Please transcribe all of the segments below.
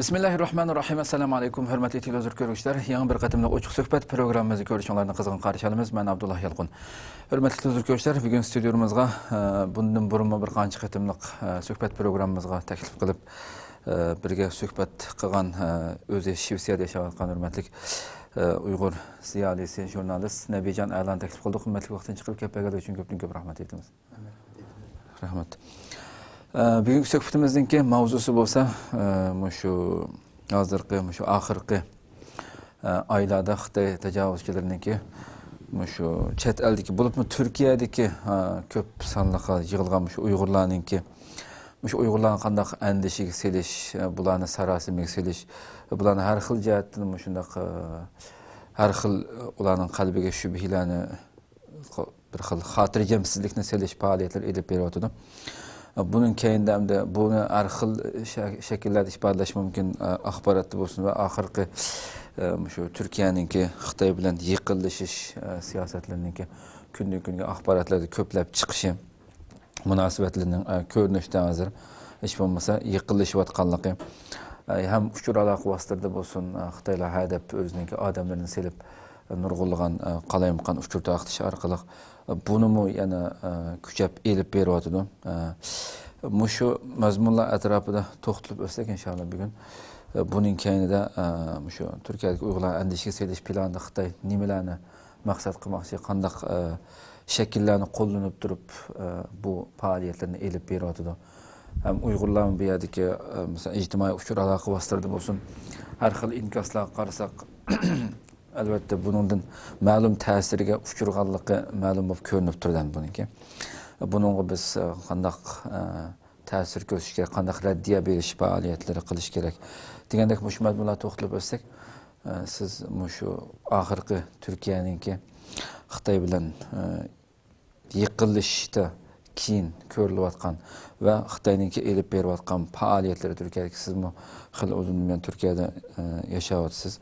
Bismillahirrahmanirrahim. Assalamu alaikum. Hürmetli televizyon görüşler. Yeni bir katımda Oçuk Söhbet programımızı görüşenlerden kızgın karşılayalımız. Ben Abdullah Yalqın. Hürmetli televizyon görüşler, bugün stüdyomuzga bundan burunma bir qancha katımlık söhbet programımızga teklif kılıp birge söhbet kılgan özü Şivsiyada yaşayotgan hürmetlik Uygur ziyalisi, jurnalist Nebican Aylan teklif kıldık. Hürmetli vaktin çıkıp kepegeli için köp rahmet etimiz. Rahmet. Bugünkü söhbetimizdeki mavzusu bolsa şu hazırkı, şu ahirki aylarda Xitay tecavüzçilerininki şu chet eldeki bulup mu Türkiye'deki köp sanlıqa yığılgan şu Uygurlarninki şu Uygurların qandaq endişe seliş, bularni sarasimiga seliş, bularni har xil jihatdan shundaq har xil ularning qalbiga shubhalarni bir xil xotirjamsizlikni selish faoliyatlar elib beryotdi. Bunun keyinde bunu har xil şekillerde ifadalash mumkin axborotda bo'lsin va oxirgi shu Turkiyaninki Xitoy bilan yiqilishish siyosatlarininki kundan kunga axborotlarda ko'plab chiqishi munosabatlarning ko'rinishdan hozir hech bo'lmasa yiqilishayotganligi ham uchur aloqa vositalarida bo'lsin Xitoylar hadab o'zininki odamlarini selib nurg'ulg'an qalayimqan uchur taqtish orqali bunu mu yana kuchab elib beryotdi. Mushu mazmunlar atrofida to'xtalib o'tsak inshaalloh bugun buning keyinida mushu Turkiyadagi Uyg'urlar andishiga selish planida Xitoy nimalarni maqsad qilmoqchi, qandaq shakllarni qo'llanib turib bu faoliyatlarni elib beryotdi. Ham Uyg'urlar bu yerdagi masalan ijtimoiy uchur aloqa vositalarida bo'lsin har xil inkoslar qarasak albatta buningdan ma'lum ta'siriga uchirganligi ma'lum bo'lib ko'rinib turadi buniki. Buningga biz qandaq ta'sir ko'rsatish kerak, qandaq raddiya berish faoliyatlari qilish kerak degandek mush mazmunlar to'xtalib o'tsak, siz shu oxirgi Turkiyaninki Xitoy bilan yiqilishda keyin ko'rilayotgan va Xitoyninki elib berayotgan faoliyatlari Turkiyadagi siz xil uzun men Turkiyada yashayapsiz.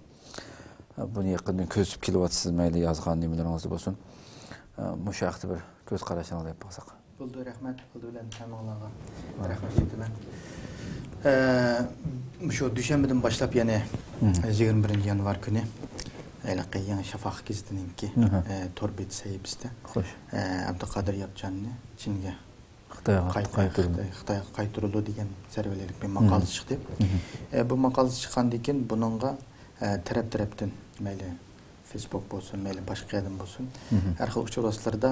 Bunu yaqindan ko'zib kelyapsiz, mayli yozgan nimalarınız bo'lsin. Bu haqda bir ko'z qarashini olib baxsak. Bo'ldi, rahmat. Bo'ldi bilan hammalarga rahmat aytaman. Shu dushanbadan boshlab yana 21 yanvar kuni yangi Shafaq gazetininki torbet sayfasida Abduqodir Yopchonni Chinga Xitoyga qaytirildi degan sarvalarlik bir maqola chiqdi. Bu maqola chiqqandan keyin buningga taraf-tarafdan mayli Facebook bo'lsin, mayli boshqa yerdan bo'lsin, har xil uchur vositalarda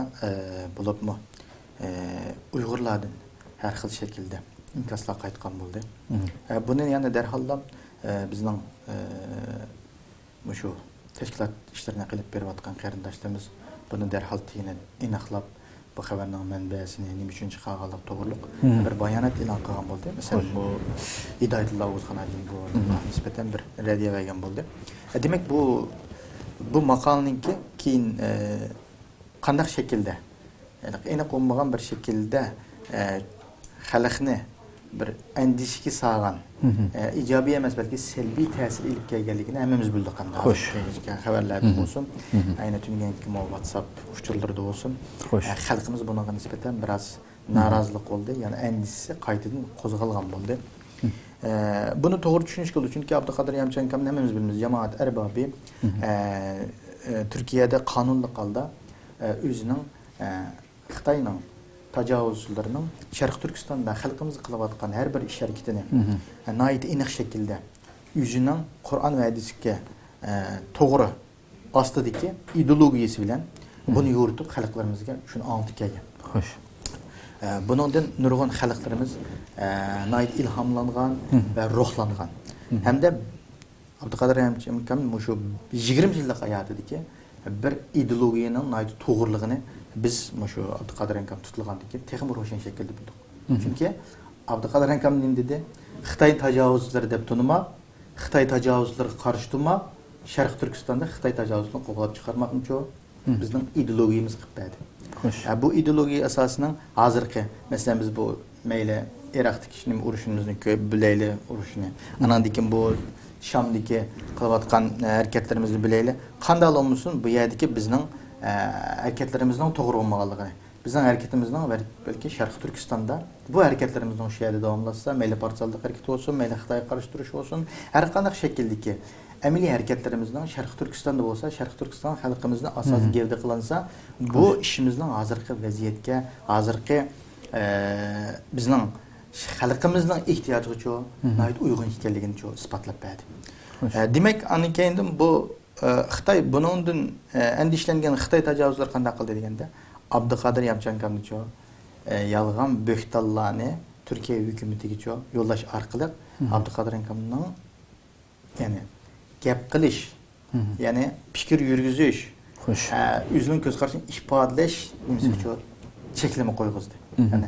bo'libmi Uyg'urlardan har xil shaklda inkoslar qaytgan bo'ldi. Buni yana darhollab bizning shu tashkilot ishlarini qilib berayotgan qarindoshlarimiz buni darhol aniqlab bu xabarning manbasini nima uchun chiqarganligi to'g'riliq bir bayonot e'lon qilgan bo'ldi. Masalan, bu Hidoyatullo O'zxonajin bu nisbatan bir raddiya bergan bo'ldi. Demak bu maqolaninki keyin qanday shaklda, aniq bo'lmagan bir shaklda xalqni bir andishiga solgan ijobiy emas balki salbiy ta'sir ilib kelganligini hammamiz bildik qanday. Xo'sh, xabarlarda bo'lsin, aynan tunganki WhatsApp uchurlarida bo'lsin, xalqimiz bunga nisbatan biroz norozilik bo'ldi, ya'ni andisi qaytadan qo'zg'algan bo'ldi. Bunu to'g'ri tushunish kerak, chunki Abduqodir Yopchonni hammamiz bilamiz, jamoat arbobi Turkiyada qonunli holda o'zining Xitoyning tajovuzchilarining Sharq Turkistonda xalqimiz qilayotgan har bir ish harakatini nihoyat aniq shaklda o'zining Qur'on va hadisga to'g'ri ostidagi ideologiyasi bilan buni yo'ritib xalqlarimizga shuni anglitib kelgan. Xo'sh. Buningdan nurg'un xalqlarimiz nihoyat ilhomlangan va ruhlangan. Hamda Abduqodir Yopchonni shu 20 yillik hayotidagi bir ideologiyaning nihoyat to'g'riligini biz shu Abduqodir Yopchonni tutilgandan keyin texnik ro'shan shaklda bildik. Chunki Abduqodir Yopchonni nima dedi? Xitoy tajovuzchilari deb tanimab, Xitoy tajovuzchilariga qarshi turmab, Sharq Turkistonda Xitoy tajovuzlarini qo'g'lab chiqarmoqchi bizning ideologiyamiz qilib berdi. Bu ideologiya asosining hozirgi, masalan biz bu mayli Iroqdagi ishning urushimizni ko'p bilayli urushni, anandikin bu Shamdagi qilayotgan harakatlarimizni bilayli. Qanday bo'lmasin bu yerdagi bizning harakatlarimizning to'g'ri bo'lmaganligini, bizning hareketimizning belki Şarkı Türkistan'da bu hareketlerimizin şu yerde devamlaşsa, meyli parçalık hareket olsun, meyli Xitay'a karıştırış olsun, her kandak şekildeki emeli hareketlerimizden Şarkı Türkistan'da olsa, Şarkı Türkistan halkımızın asası gevde kılansa, bu işimizden hazırki vaziyetke, hazırki bizning xalqimizning ehtiyojiga çoğu, uygun ekanligini çoğu ispatlab berdi. Demek anikeyndim bu Xitay bunundan endişlengen Xitay tajavuzlar qanday qildi deganda Abduqadir Yapchankamni çoğu yalğan böhtallarni Türkiye hükümetiga çoğu yollash orqali Abduqadir Yapchankamning yani gap qilish, yani fikir yurgizish, o'zining ko'z qarashini ifodalash nimasiga çoğu cheklama qo'yg'izdi. Yani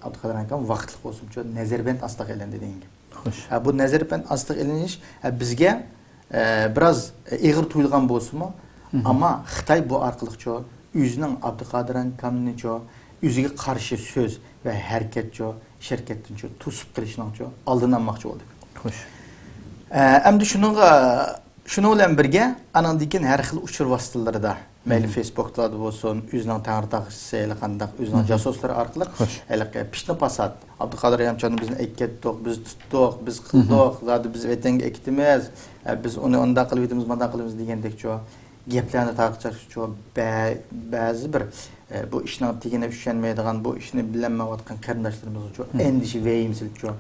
Abduqadir Yapchankam vaqtli olsun çoğu nazarband astık elendi degan. Bu nazarband astık eleniş bizge biraz ağır tuyulgan bolsunmu, ama Xitay bu arkalık çoğu özünün Abduqadir Yapchankamni çoğu özüge karşı söz ve hareket çoğu şirketin çoğu tusup qilishning çoğu aldın almoqchi oldu. Endi şunu bilan birge anandikin her xil uçur vasıtalarida mayli Facebook'larda olsun, özünün tanrıtaqçısı, qandaq özünün jasuslari orqali pishni pasat Abduqadir Yapchankam bizni aytdik, biz tutdik, biz qildik, zodi biz vatanga ekitimiz, biz uni unda qilib etimiz, manda qilamiz degandek çoğu gaplarni tarqatib çoğu ba'zi bir bu ishning tegine tushunmaydigan, bu ishni bilinmayotgan qarindoshlarimiz çoğu endişe veyimsilik çoğu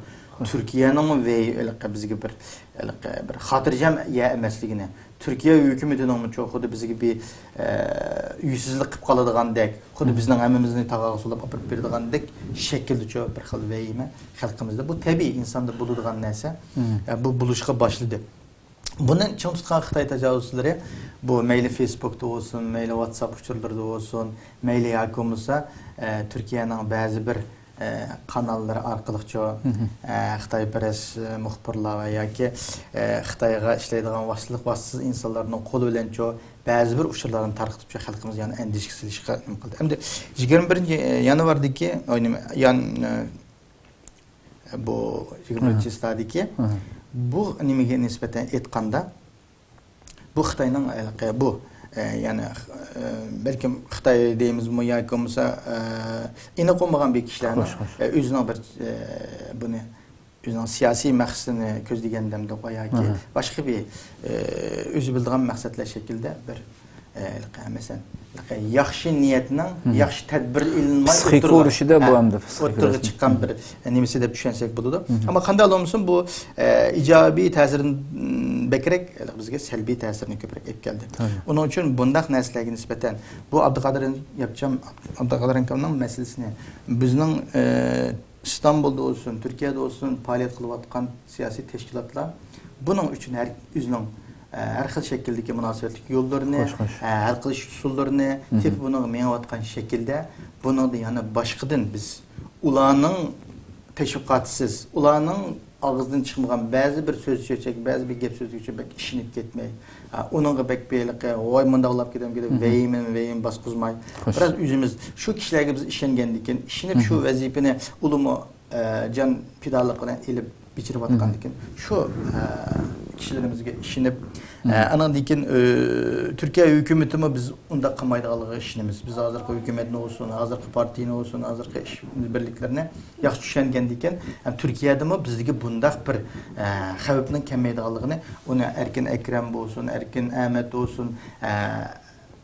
Türkiye'nin ve bizge bir hatırcam ya emasligini, Türkiye hükümetinin çoğu xudu bizge bir yüzsüzlük qilib qoladigan-dek, xudu bizning hammamizni tag'aga solib olib beradigan-dek şekilde çoğu bir xil veyime xalqimizda bu tabiiy insonda bo'ladigan narsa, bu buluşqa başladı. Bunun çın tutkan Xitay tajavuzçuları bu meyli Facebook'ta olsun, meyli WhatsApp uçurlarda olsun, meyli yakımızsa Türkiye'nin bazı bir kanalları arkalıkça Xitay press muhbirler ve ya ki Xitay'a işleydiğin vasıtsız insanların kolu bilen çoğu bazı bir uçurların tarqıtıp halkımız yani endişkisi ilişkiler kıldı. Hem de 21 yanvardaki bu 21 stadiki bu nimege nispeten etqanda bu Xitayning bu yani belki Xitay deyimiz mi yoki bo'lmasa ina qo'ymagan bir kishilarni o'zining bir buni o'zining siyosiy maqsadini ko'zlagandamda yoki boshqa bir o'zi bildigan maqsadlar shaklda bir masalan yaxshi niyatning yaxshi tadbir ilinmay o'tirg'i chiqqan bir nimasi deb tushunsak bo'ladi. Ammo qanday bo'lmasin bu ijobiy ta'sirini bekrek bizga salbiy ta'sirini ko'proq olib keldi. Uning uchun bundaq narsalarga nisbatan bu Abduqadir Yapchankamning masalasini bizning İstanbul'da olsun, Türkiye'de olsun faaliyet kılıvatkan siyasi teşkilatlar bunun için özünün her xil şekildeki münasebetlik yollarını, her xil usullarını, tip bunu meyavatkan şekilde bunu da yani başkadan biz ulanın teşvikatsız, ulanın ağızdan çıkmayan bazı bir söz söyleyecek, bazı bir gep söz söyleyecek belki işinip gitmeyi. Onunla pek bir oy mında olap gidem veyim bas kuzmay. Biraz üzümüz şu kişilerge biz işengendikken, işinip şu vazifeni ulumu can pidalıqına elip biçirip atkandikken, şu kişilerimizge işinip anan dikin Türkiye hükümetimi biz onda qilmaydiganligi işinimiz. Biz hazırki hükümetine olsun, hazırki partiyine olsun, hazırki iş birliklerine yaxshi tushungandikken, Türkiye'de mi bizdeki bundaq bir xavfning kelmaydiganligini, onu Erkin Ekrem olsun, Erkin Ahmet olsun,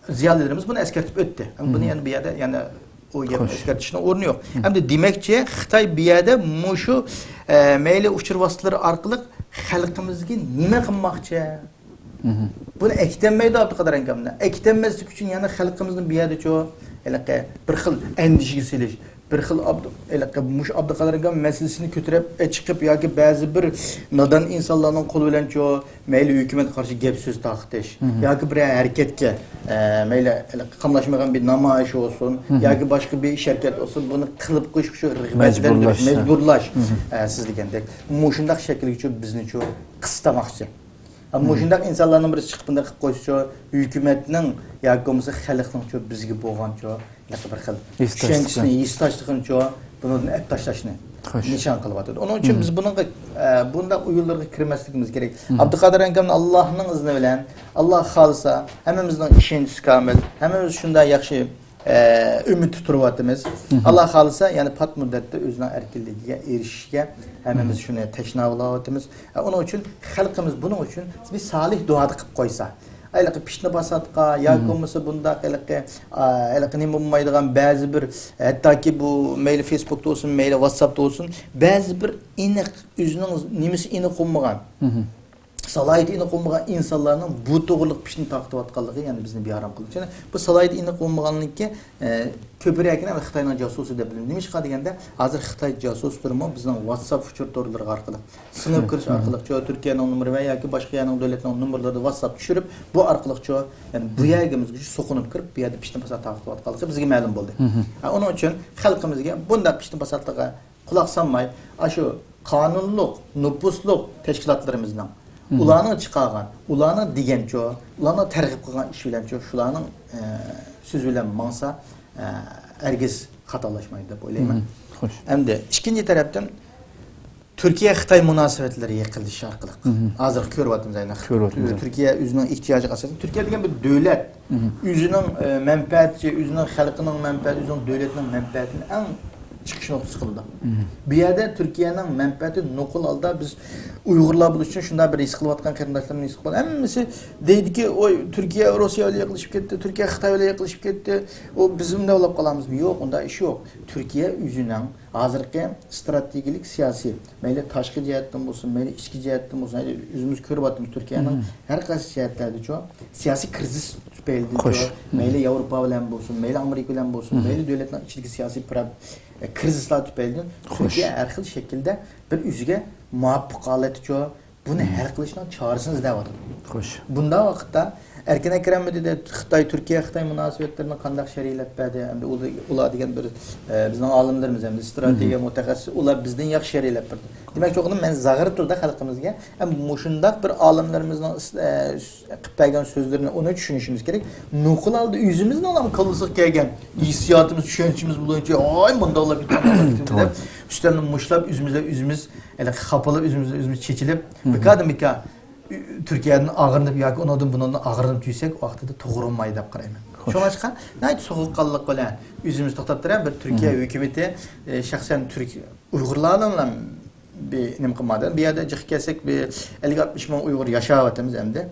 ziyolilerimiz bunu eskertip öttü. Bunu yani bir yerde yani o eskertişine ornu yok. Hem de demekçe Xitay bir yerde şu meyli uçur vasıtaları arkalık xalqimizga nima qilmoqchi? Buni ektenmeydi Abduqadir Yapchankamni. Ektenmeslik için yani xalqimizning bir yerda çoğu bir xil endişe silish, bir xil Abduqadir Yapchankam meselesini ko'tarib chiqib yoki ba'zi bir nadan insonlarning qo'li bilan çoğu mayli hukumat qarshi gap so'z taqtish yoki bir harakatga mayli qamlashmagan bir namoyish olsun yoki boshqa bir ish harakat olsun buni qilib qo'yish shu rag'batlantirish, majburlash siz degandek shundaq shaklga bizni shu qistamoqchi. Ama shundaq insonlarning birisi chiqib bunday qilib qo'ysa hukumatning yoki bo'lmasa xalqning bizga bo'lgan bir xil ishonchni yistashligini bundan ep tashlashni nishon qilyapti. Onun için biz bunda uyullarga kirmasligimiz kerak. Abduqadir Yapchankamni Allohning izni bilan Allah xolisa hammamizning ishonchimiz komil, hammamiz shunday yaxshi ümit tuturyapmiz. Allah xalisa, yani pat müddetde özünün erkinligiga erişishga hammamiz shuni tashna bo'lyapmiz. Onun uchun xalqimiz bunun uchun bir salih duo qilib qo'ysa, ayliqi pishni basatqa yoki bo'lmasa bundaq ayliqi nima bo'lmaydigan ba'zi bir hattoki bu mayli Facebookda olsun, mayli WhatsAppda olsun, ba'zi bir aniq o'zining nimasi aniq bo'lmagan salayeti iniq olmagan insanların bu doğruluk pişini takip atkallığı yani bizni bir aram kılıyor. Yani bu salayeti iniq olmaganlık ki köpürekine ve Xitay'ın casusu da bilim. Demiş ki degende hazır Xitay casus durumu bizden WhatsApp uçurtları arkalık. Sınır kırış arkalık çoğu Türkiye'nin numara veya ki başka yerinin devletinin numaraları WhatsApp düşürüp bu arkalık çoğu yani bu yergimiz gücü sokunup kırıp bir yerde pişini basat takip atkallığı bizge məlum oldu. Onun için halkımızga bunda pişini basatlığa kulak sanmay şu kanunluk, nüfusluk teşkilatlarımızdan ularni chiqargan, ularni degancha, ularni targ'ib qilgan ish bilancha, shularning so'z bilan mangsa hargiz xatolashmaydi deb o'ylayman. Xo'sh. Endi ikkinchi tarafdan Turkiya Xitoy munosabatlari yiqilishi orqali hozir ko'ryapmiz aynan. Turkiya o'zining ehtiyojiga asosan Turkiya degan bir davlat o'zining manfaati, o'zining xalqining manfaati, o'zining davlatining manfaatini eng chiqish noktası kıldı. Bir yerde Türkiye'nin menfaati nokul aldı. Biz Uygurlar buluş için şunda bir risk kılvatkan kardeşlerin risk kıldı. Hemmisi deydi ki o Türkiye Rusya ile yaklaşıp gitti, Türkiye Xitay ile yaklaşıp gitti. O bizim de olup kalamız mı? Yok, onda iş yok. Türkiye yüzünden hazırki stratejik siyasi, meyle taşkı cihetten olsun, meyle içki cihetten olsun, yüzümüz kör batımız Türkiye'nin her kaç cihetlerde çoğu siyasi kriz tüpeyildi çoğu. Meyle Avrupa ile olsun, meyle Amerika ile olsun, meyle devletin içindeki siyasi krizler tüpeyildi. Türkiye her xil şekilde bir üzüge muvaffak aleti çoğu. Bunu her kılışından çağırsınız devadı. Bunda vakitte erken ekrem dedi Xitay Türkiye Xitay münasebetlerini kandak şerilet bedi hem de ula diyen bir bizden alimlerimiz hem de strateji mutakassis ular bizden yak şerilet bedi. Demek ki onun men zagır turda halkımızga hem muşundak bir alimlerimizden kıpaygan sözlerini onu düşünüşümüz gerek. Nukul aldı yüzümüzden olan kalırsak gelgen hissiyatımız, düşüncemiz bulunca ay bunda Allah bir tane üstlerinin muşlap yüzümüz ele kapalı yüzümüz çekilip bir kadın bir ka Türkiye'nin ağırınıp ya ki ondan bundan ağırınıp tüysek o vaxtda toğrulmayı dep qarayman. Şoňa çykan näýdi soğuqqanlyk bilen yüzümüz toxtap duran bir Türkiye hükümeti şahsen Türk Uygurlarla bir nim qılmadan bir ýerde jyk kelsek bir 50-60 min Uygur ýaşaýatymyz hemde.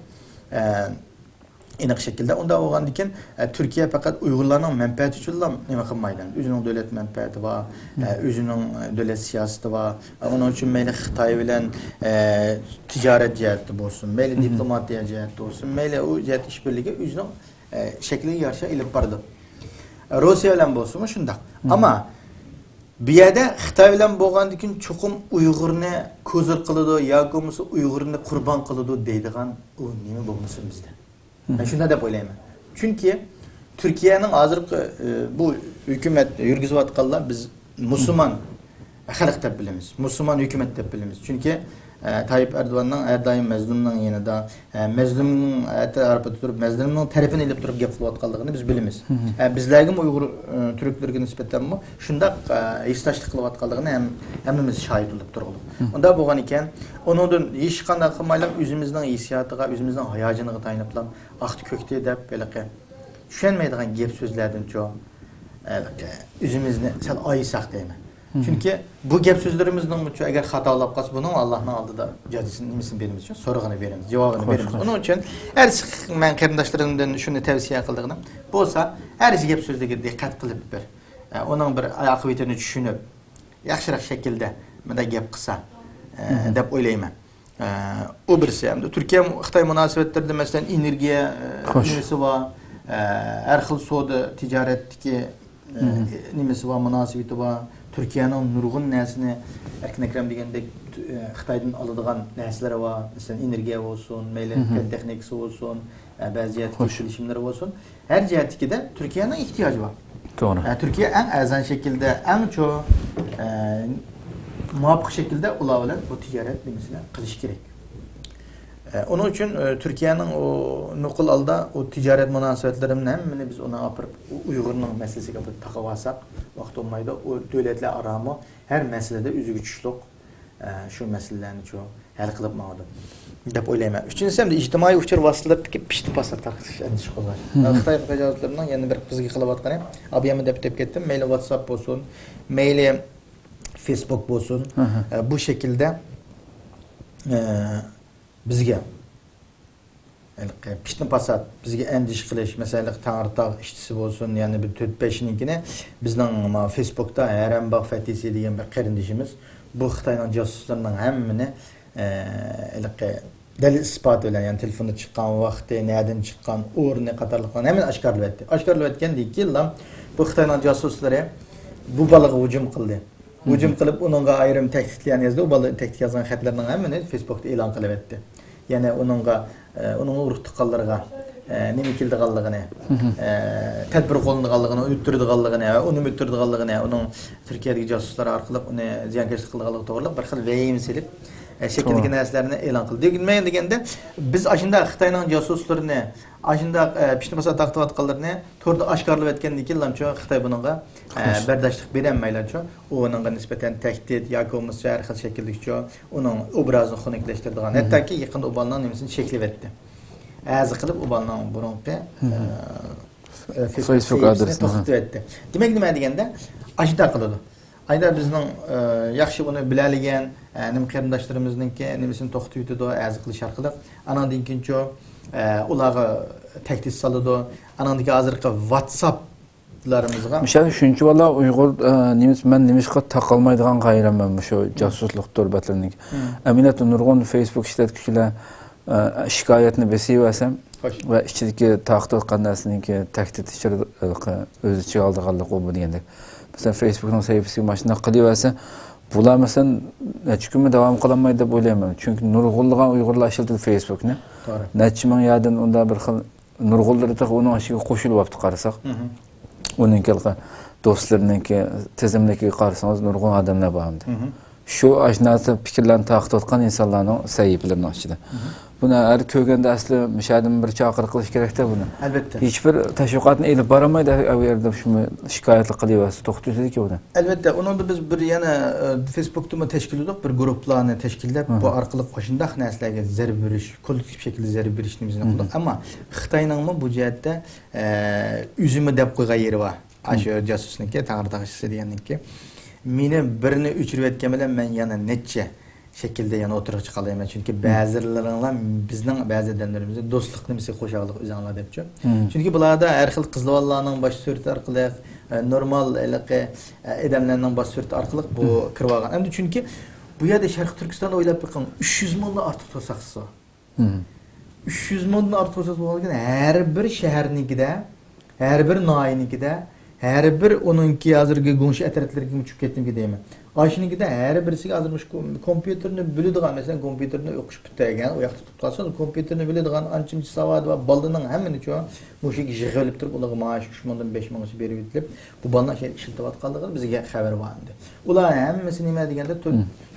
Iniq şekilde onda oğan diken Türkiye fakat Uygurların menfaati için nima qılmaydan. Özünün devlet menfaati var, özünün devlet siyaseti var. Onun için meyle Xitay bilen ticaret ciheti olsun, meyle diplomatiya ciheti olsun, meyle o cihet işbirliği özünün şeklini yarışa ilip bardı. Rusya bilen bolsun şundak. Ama bir yerde Xitay bilen bolğan diken çokum Uygurni kozur kılıdı, yoki bolmasa Uygurni kurban kılıdı deydigan o nima bolmasın bizde. Ben şunda da böyleyim. Çünkü Türkiye'nin hazırki bu hükümet yürgüzü atkallar biz Müslüman halk da bilemiz. Müslüman hükümet de bilemiz. Çünkü Tayyip Erdoğan'ın her daim mezlumdan yine da mezlumun arpa tutup mezlumun tarafını elip durup gap kılıp atkaldığını biz bilemiz. Bizlergin Uygur Türklerine nispeten mi? Şunda istaşlık kılıp atkaldığını hemimiz şahit olup duralım. Onda boğan iken onun hiç kandak kılmayla üzümüzden hissiyatına, üzümüzden hayacını tayinaplam aktı kökte edip belki düşünmeydiğin gap sözlerden çoğu üzümüzden sen ayısak değil mi? Çünkü bu gap sözlerimizden muçu eğer hatalıp kalsa bunun Allah'ın aldığı cezasını nimisini verimiz için sorğunu verimiz, cevabını verimiz. Onun için her men kardeşlerimden şunu tavsiye kıldığım bu olsa her gap sözlerine dikkat kılıp bir onun bir akıbetini düşünüp yaxşırak şekilde meda gap kısa dep oylayman. O birisi hem de Türkiye Xitay münasebetlerinde mesela enerjiye nimesi var, her xil soda ticaretdeki nimesi var, münasebeti var. Türkiye'nin nurgun nesini erken ekrem degende Xitay'dan alıdığan nesleri var. Mesela enerjiye olsun, meyle teknikisi olsun, bazı cihetki gelişimleri olsun. Her cihetki de Türkiye'nin ihtiyacı var. Doğru. Türkiye en azan şekilde, en çoğu muvaffak şekilde olabilir bu ticaret nimesine kılış gerek. Onun için Türkiye'nin o nukul alda o ticaret münasebetlerinin hemini biz ona apırıp Uygur'un meselesi kapıp takavasak vakit olmaydı. O devletle aramı her meselede üzü güçlük shu masalalarni shu hal qilib mavdu deb o'ylayman. Uchinchisi ham ijtimoiy uchur vositalardagi pishti pasat tarqatish andish qo'llash. Xitoy tajovuzlarining yana bir bizga qilayotgani, ob'yami deb ketdim, mayli WhatsApp bo'lsin, mayli Facebook bo'lsin, bu shaklda bizga pishti pasat bizga andish qilish, masalan, Tangirtog' ishtisi bo'lsin, ya'ni bir 4-5ninkini bizning Facebookda Harambog' Fatisi degan bir qarindishimiz bu Xitoyning josuslarining hammani dalil isbot bilan, ya'ni telefonda chiqqan vaqti, nereden chiqqan, o'rni qatorliqlarni hamma oshkorlab etdi. Oshkorlab etgandan keyin bu Xitoyning josuslari bu bolaga hujum qildi. Hujum qilib uningga ayrim tahdidlarni yozdi. U bola tahdid yozgan xatlarning hammani Facebookda e'lon qilib etdi. Ya'ni uning urug' tuqqanlarga nima keldiganligini, tadbir qo'llanganligini, uyuttirdiganligini, uni o'ttirdiganligini, uning Turkiyadagi josuslar orqali uni ziyonkashlik qilganligi to'g'rilab bir xil vahim silib şekildeki narsalarni e'lon qildi. Nima deganda biz ashunda Xitoyning josuslarini, ashunda pishti pasat taqtivatganlarni to'g'ri oshkorlab etgandan keyin Xitoy buningga bardashlik berolmaylarchu. Uningga nisbatan tahdid yoki bo'lmasa har xil shakldagi uning obrazini xunuklaştirdigan, hattoki yaqinda u bolaning nimasini cheklab etdi. Azi qilib u bolaning burunqi Facebook adresini to'xtatib etdi. Demak nima deganda ashunda qiladi. Ayda bizning yaxshi buni biladigan nim qarindoshlarimizningki nimasini to'xtatib yutadi, az qilish orqali anandan keyinchi ularga tahdid soladi. Anandagi hozirgi WhatsApp'larimizga Misal shuncha bola Uyg'ur men nimishqa taqalmaydigan qayraman shu josuslik turbatlarining. Aminat nurg'un Facebook ishlatuvchilar shikoyatni besiversam va ichidagi taqdir qandasiniki tahdid ichida o'z ichiga oldiganlik bu deganda. Mesela Facebook'un sayfasını başına qiliversa, bular mesela necha kun davom qilmaydi deb o'ylayman. Chunki nurg'unlagan Uyg'urlashildi Facebookni. To'g'ri. Necha ming yerdan unda bir xil nurg'unlar uning ishiga qo'shilib olibdi qarasak. Uning do'stlariniki tizimdagi qarasangiz nurg'un odamlar bor edi. Shu ajnasi fikrlarni taqtiyotgan insonlarning sayfalarining ichida. Buni har ko'rganda asli mishadan bir chaqiriq qilish kerak-da buni. Albatta. Hech bir tashviqotni elib boramaydi u yerda shuni shikoyatlik qilyapsiz, to'xtatadiki uni. Albatta, unda biz bir yana Facebookda tashkil etdik, bir guruhlarni tashkillab, bu orqali qo'shindaq narsalarga zarb berish, kollektiv shaklda zarb berishni bizning qildik. Ammo Xitoyning bu jihatda o'zimi deb qo'ygan yeri bor. Ashu josusniki, Tangirtog' ishchisi deganniki, meni birini o'chirib etgan bilan men yana necha şekilde yana oturuq çıqalayman. Çünkü ba'zilaringlar bizning ba'zi odamlarimizga do'stlik nimasi qo'shaqliq o'zinglar debchi. Chunki bularda har xil qizlarning bosh surati orqali, normal odamlarning bosh surati orqali bu kirib olgan. Endi chunki bu yerda Sharq Turkiston o'ylab qo'ygan 300 mingdan ortiq to'saqsa. 300 mingdan ortiq to'saq bo'lgan har bir shaharnikida, har bir noyinikida, har bir onunki hozirgi go'ngshi atratlariga uchib ketdimki deyman. Aşınınkide her birisiga hazırmış kompüterini biladigan, mesela kompüterini o'qish bitgan, u yoqda tutib qolsa, kompüterini biladigan anchunchi savad va baldaning hammani bu shekilde yig'ilib turib, ularga maash 3 mingdan 5 minggacha berib yutilib, bu bolalar şey ishlatayotganligi bizga xabar bor edi. Ular hammasi nima deganda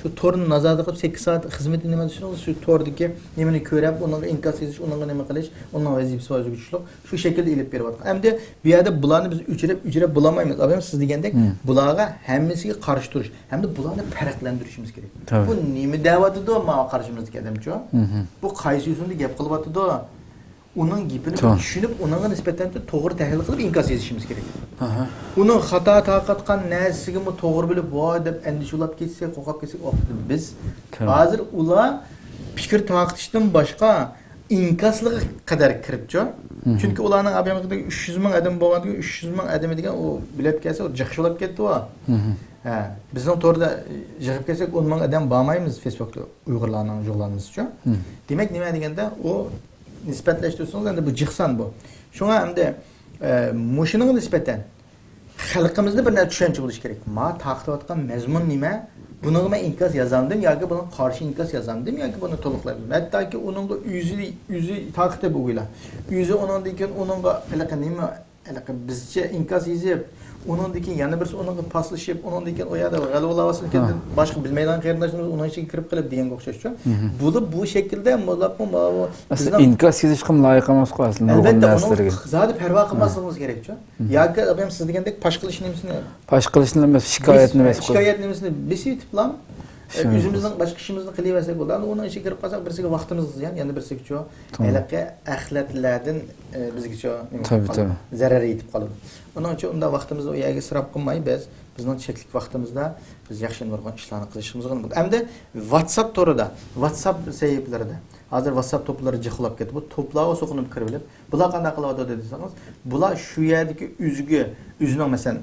shu torni nazorat qilib 8 soat xizmatini nima düşünüyoruz, shu tordagi nimani ko'rib, unga inkos yozish, unga nima qilish, uning vazifasi o'ziga kuchliq, shu shaklda ilib beryapti. Endi bu yerda bularni biz o'chirib bulamaymiz. Abim siz degandek, bularga hammasiga qarshi turish, hem de bularni farqlantirishimiz kerak. Bu nima da'vatido ma qarshimizdagi odamchi? Bu qaysi yo'sinda gap qilyapti-do? Uning gapini tushunib, unga nisbatan to'g'ri tahlil qilib inkos yozishimiz kerak. Uning xato taqatgan narsiga to'g'ri bilib, voy deb andishulab ketsak, qo'rqib ketsak, biz hozir ular fikr taqatishdan boshqa inkosliga qadar kiribchi. Chunki ularning ob'yamidagi 300 ming odam bo'lganda 300 ming odam degan u bilib kelsa, u jiqshulab ketdi-ku. Bizning to'g'rida yig'ib kelsak 10 ming odam bormaymiz Facebookda Uyg'urlarning jo'g'lanmasicha. Demak nima deganda u nisbatlashtirsangiz endi bu jiqsan bu. Shunga hamda mushuning nisbatan xalqimizda bir narsa tushuncha bo'lish kerak. Ma taqtiyotgan mazmun nima? Bunga men inkos yozandim yoki buni qarshi inkos yozandim yoki buni to'liqladim. Hattoki uning o'zi taqtib bo'ylar. O'zi undan keyin uningga qilaqa nima bizcha inkos yozib ondan keyin yana birisi uningga paslashib, undan keyin o yerda g'alvalavasini ketdi. Boshqa bilmaydigan qarindoshlarimiz uning ichiga kirib qilib degan o'xshashcha. Bu shaklda mutlaqo aslida inkos yozish ham loyiq emas aslida. Albatta, uni zodi parvo qilmasligimiz kerak-ku. Yoki siz degandek pash qilish nimasini? Pash qilishni emas, shikoyatni emas. Shikoyat nimasini besib tiplam. Özümüzün başka işimizni kılıversak bo'ladi. Onun işe kirip kalsak birisiga vaqtimiz ziyan, yana birisiga cho elaqa axlatlardan bizga cho zarar yetib qoladi. Onun uchun unda vaqtimizni u yerga isrof qilmay bizning cheklik vaqtimizda biz yaxshi nurg'on ishlarni qilishimiz kerak. Hamda WhatsApp torida, WhatsApp sahiflarida hozir WhatsApp to'plari jixlab ketdi. Bu to'plarga so'qinib kirib, bular qanday qilyapti desangiz, bular shu yerdagi o'zining masalan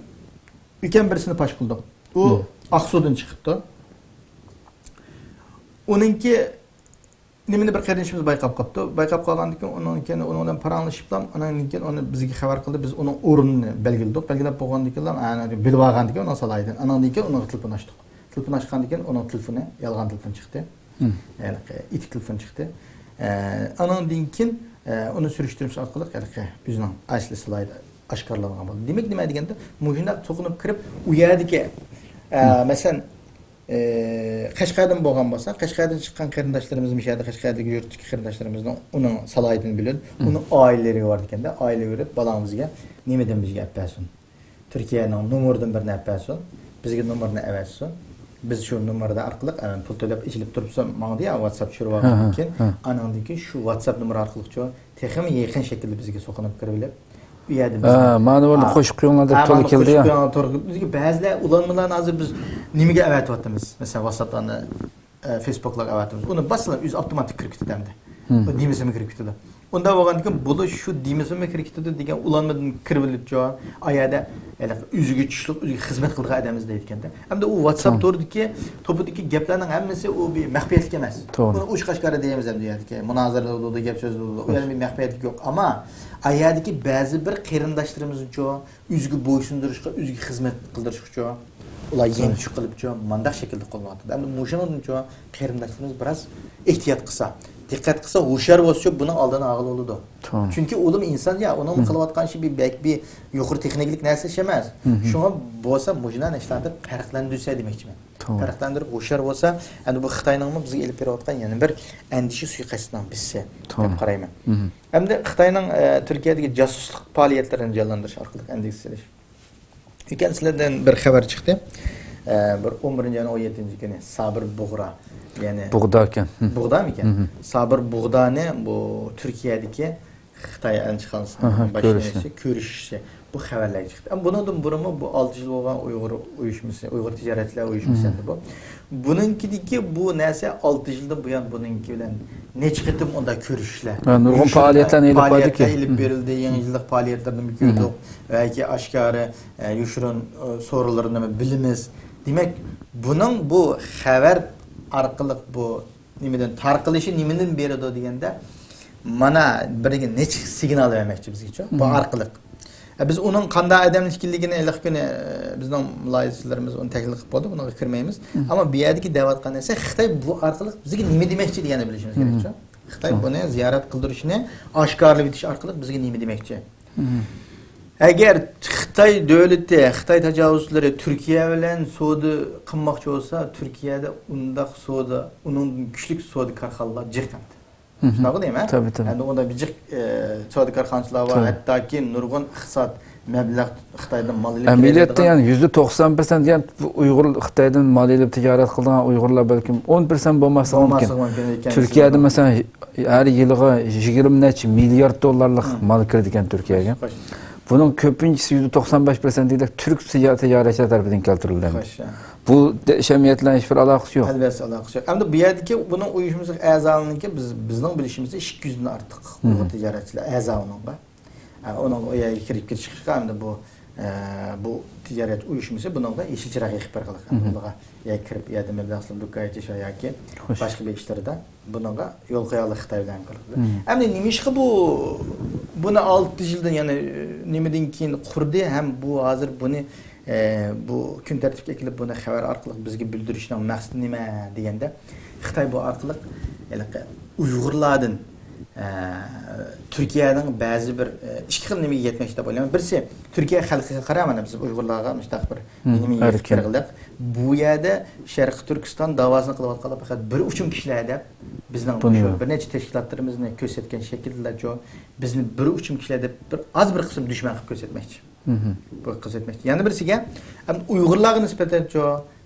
ulkan birisini pash qildi. U Aqsudan chiqibdi. Onunki nimani bir qarinishimiz bayqab qopti. Bayqab qolgandan keyin undan paranglashib, ondan keyin uni bizga xabar qildi. Biz uning o'rnini belgiladik. Belgilab bo'lgandan keyin ana bilib olgandan keyin uni salaydi. Andan keyin uni telefon ochdik. Telefon ochgandan keyin uning telefoni yolg'on telefon chiqdi. Yani itik telefon chiqdi. Andan keyin uni surishtirib orqali bizning asli salaydi oshkorlangan bo'ldi. Demak nima deganda, mushundoq to'qinib kirib, u yerdagi masalan Qashqardan bo'lgan bo'lsa, Qashqardan chiqqan qarindoshlarimiz mishada Qashqardagi yurtdagi qarindoshlarimizni uning salohiyatini bilib, uning oilalari bor ekanda, oila yurib balangizga nimadan bizga appasin. Turkiyaning nomeridan birini appasin, bizga nomerni avatsin. Biz shu nomerda orqali pul to'lab ichilib turibsa, menga deya WhatsApp tushirib olgandan keyin, anandan keyin shu WhatsApp nomeri orqali texmi yaqin shaklda bizga so'qinib kirib u yerda biz mana buni qo'shib qo'yinglar deb to'g'ri keldi ya. Bizga ba'zilar ulanmalarni hozir biz nimaga avatyapmiz? Masalan, WhatsAppdan Facebook'larga avatyapmiz. Uni basalar o'zi avtomatik kirib ketadi. Bu dimizmi kirib ketadi. Unda bo'lgandan keyin bu shu dimizmi kirib ketadi degan ulanmadan kirib olibdi. Ayada o'ziga tushlik, o'ziga xizmat qilgan odamimiz deyotganda. Hamda u WhatsApp to'pidagi gaplarning hammasi u bir maxfiyatlik emas. Buni uch qashqari deymiz ham deyadiki. Munozaralar bo'ldi, gap so'z bo'ldi. U yerda bir maxfiyatlik yo'q. Ammo ayadagi ba'zi bir qarindoshlarimiz uchun o'ziga bo'ysundirishga, o'ziga xizmat qildirish uchun ular yeng tush qilib mandaq shaklda qo'llayapti. Endi mushuning uchun qarindoshlarimiz biroz ehtiyot qilsa, diqqat qilsa, hushyor bo'lsa, buning oldini olib bo'ladi. Chunki o'lim inson ya, uning qilayotgan ishi bir yuqori texniklik narsa emas. Shunga bo'lsa, mushuning ishlarni farqlantirsa demoqchiman. Farqlantirib hushyor bo'lsa, endi bu Xitoyning bizga elib berayotgan yana bir andisha suiqasdidan birisi deb qarayman. Hamda Xitoyning Turkiyadagi josuslik faoliyatlarini jonlantirish orqali andiksalash. Ekan sizlardan bir xabar chiqdi. Bir 11-17 kuni Sabir Bug'ra, ya'ni Bug'da ekan. Bug'dami ekan? Sabir Bug'dani bu Turkiyadagi Xitoy elchixonasining boshlig'i ko'rishishi bu xabarlar chiqdi. Ama bundan burun bu 6 yil bo'lgan Uyg'ur uyushmasi, Uyg'ur tijoratchilar uyushmasi bu. Bununkidagi bu narsa 6 yildan buyon bununki bilan necha qitim unda ko'rishishlar. Nurg'un faoliyatlarni ilib berildi, yangi yillik faoliyatlarni ko'rdik. Yoki oshkora yushirin so'rovlarni bilimiz. Demak, buning bu xabar orqali bu nimadan tarqalishi nimadan beradi deganda mana biriga necha signal bermoqchi bizga bu orqali. Biz onun qanday odam ekanligini iliq kuni bizning muloyizalarimiz uni taklif qilib bo'ldi, bunga kirmaymiz. Ammo bu yerdagi da'vat qanday Xitoy bu orqali bizga nima demoqchi deganini bilishimiz kerak. Xitoy buni ziyorat qildirishni oshkorlab etish orqali bizga nima demoqchi. Agar Xitoy davlati, Xitoy tajovuzchilari Turkiya bilan savdo qilmoqchi bo'lsa, Turkiyada undaq savdo, uning kuchli savdo korxonalar jiqadi. Şunaqa deymi? Tabii. Endi unda bir savdo korxonachilar var, hattoki nurg'un iqtisod mablag' Xitoydan mol ilib amaliyotda yani %90% yani Uyg'ur Xitoydan mol ilib tijorat qilgan Uyg'urlar balkim 10% bo'lmasa mumkin. Turkiyada masalan har yiliga 20 necha milliard dollarlik mol kirdi ekan Turkiyaga. Bunun ko'pinchisi %95% deylik Türk tijoratchilar tarafidan keltirilgan. Bu jamiyatlar hiçbir alakası yok. Elbette alakası yok. Hem de bu yerdeki bunun uyuşmazlık ezalarının bizden bilişimizde 200'den artık Uyg'ur tijoratchilar ezalarının. Onun o yerga kirib ketishga hem de bu tijorat uyushmasi buningda yeşil chiroq yakib berganlar. Ularga yoki kirib yerda mablag'lar do'kaytish yoki boshqa bir ishlarda buningga yo'l qo'yaylik Xitoy bilan qildi. Endi nima ishqa buni 6 yildan yana nimadan keyin qurdi ham bu hozir buni bu kun tartibga kelib buni xabar orqali bizga bildirishning maqsadi nima deganda Xitoy bu orqali Uyg'urlardan Türkiye'nin bazı bir ikki xil nimaga yetmoqchi deb o'ylayman. Birisi Turkiya xalqiga qaramana biz Uyg'urlarga mustaq bir nimaga yetib bu yerda Sharqiy Turkiston davosini qilayotganlar faqat bir uchun kishilar deb bizning bir necha tashkilotlarimizni ko'rsatgan shaklda bizni bir uchun kishilar deb bir az bir qism dushman qilib ko'rsatmoqchi. Bu ko'rsatmoqchi. Yana birisiga Uyg'urlarga nisbatan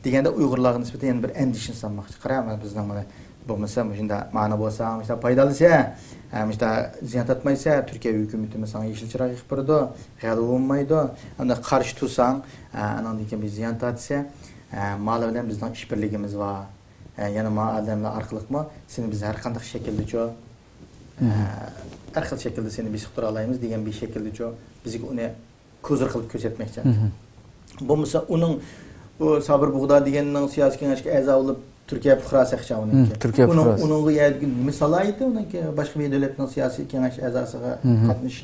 degende Uyg'urlarga nisbatan yana bir endişin sanmoqchi. Qarayman bizning mana bo'lmasa, shunda ma'no bo'lsa, işte foydalisa, işte ziyon tatmaysa, Turkiya hukumati sana yeşil chiroq yoqib beradi, g'alaba bo'lmaydi. Unda qarshi tursang, andan keyin bir ziyon tatsa, mal bilan bizning ishbirligimiz var. Yani ma adamlar arqılıqma seni biz her qanday şekilde her xil şekilde seni biz tura alayımız degan bir şekilde bizi onu ko'zir qilib ko'rsatmoqchi. Bo'lmasa uning o Sabir Buğda deganning siyosiy kengashga a'zo bo'lib Turkiya fuqarosi hisoblanadi. Turkiya fuqarosi. Uning misol aytdi, uniki boshqa bir davlatning siyosiy kengash a'zosiga qatnashish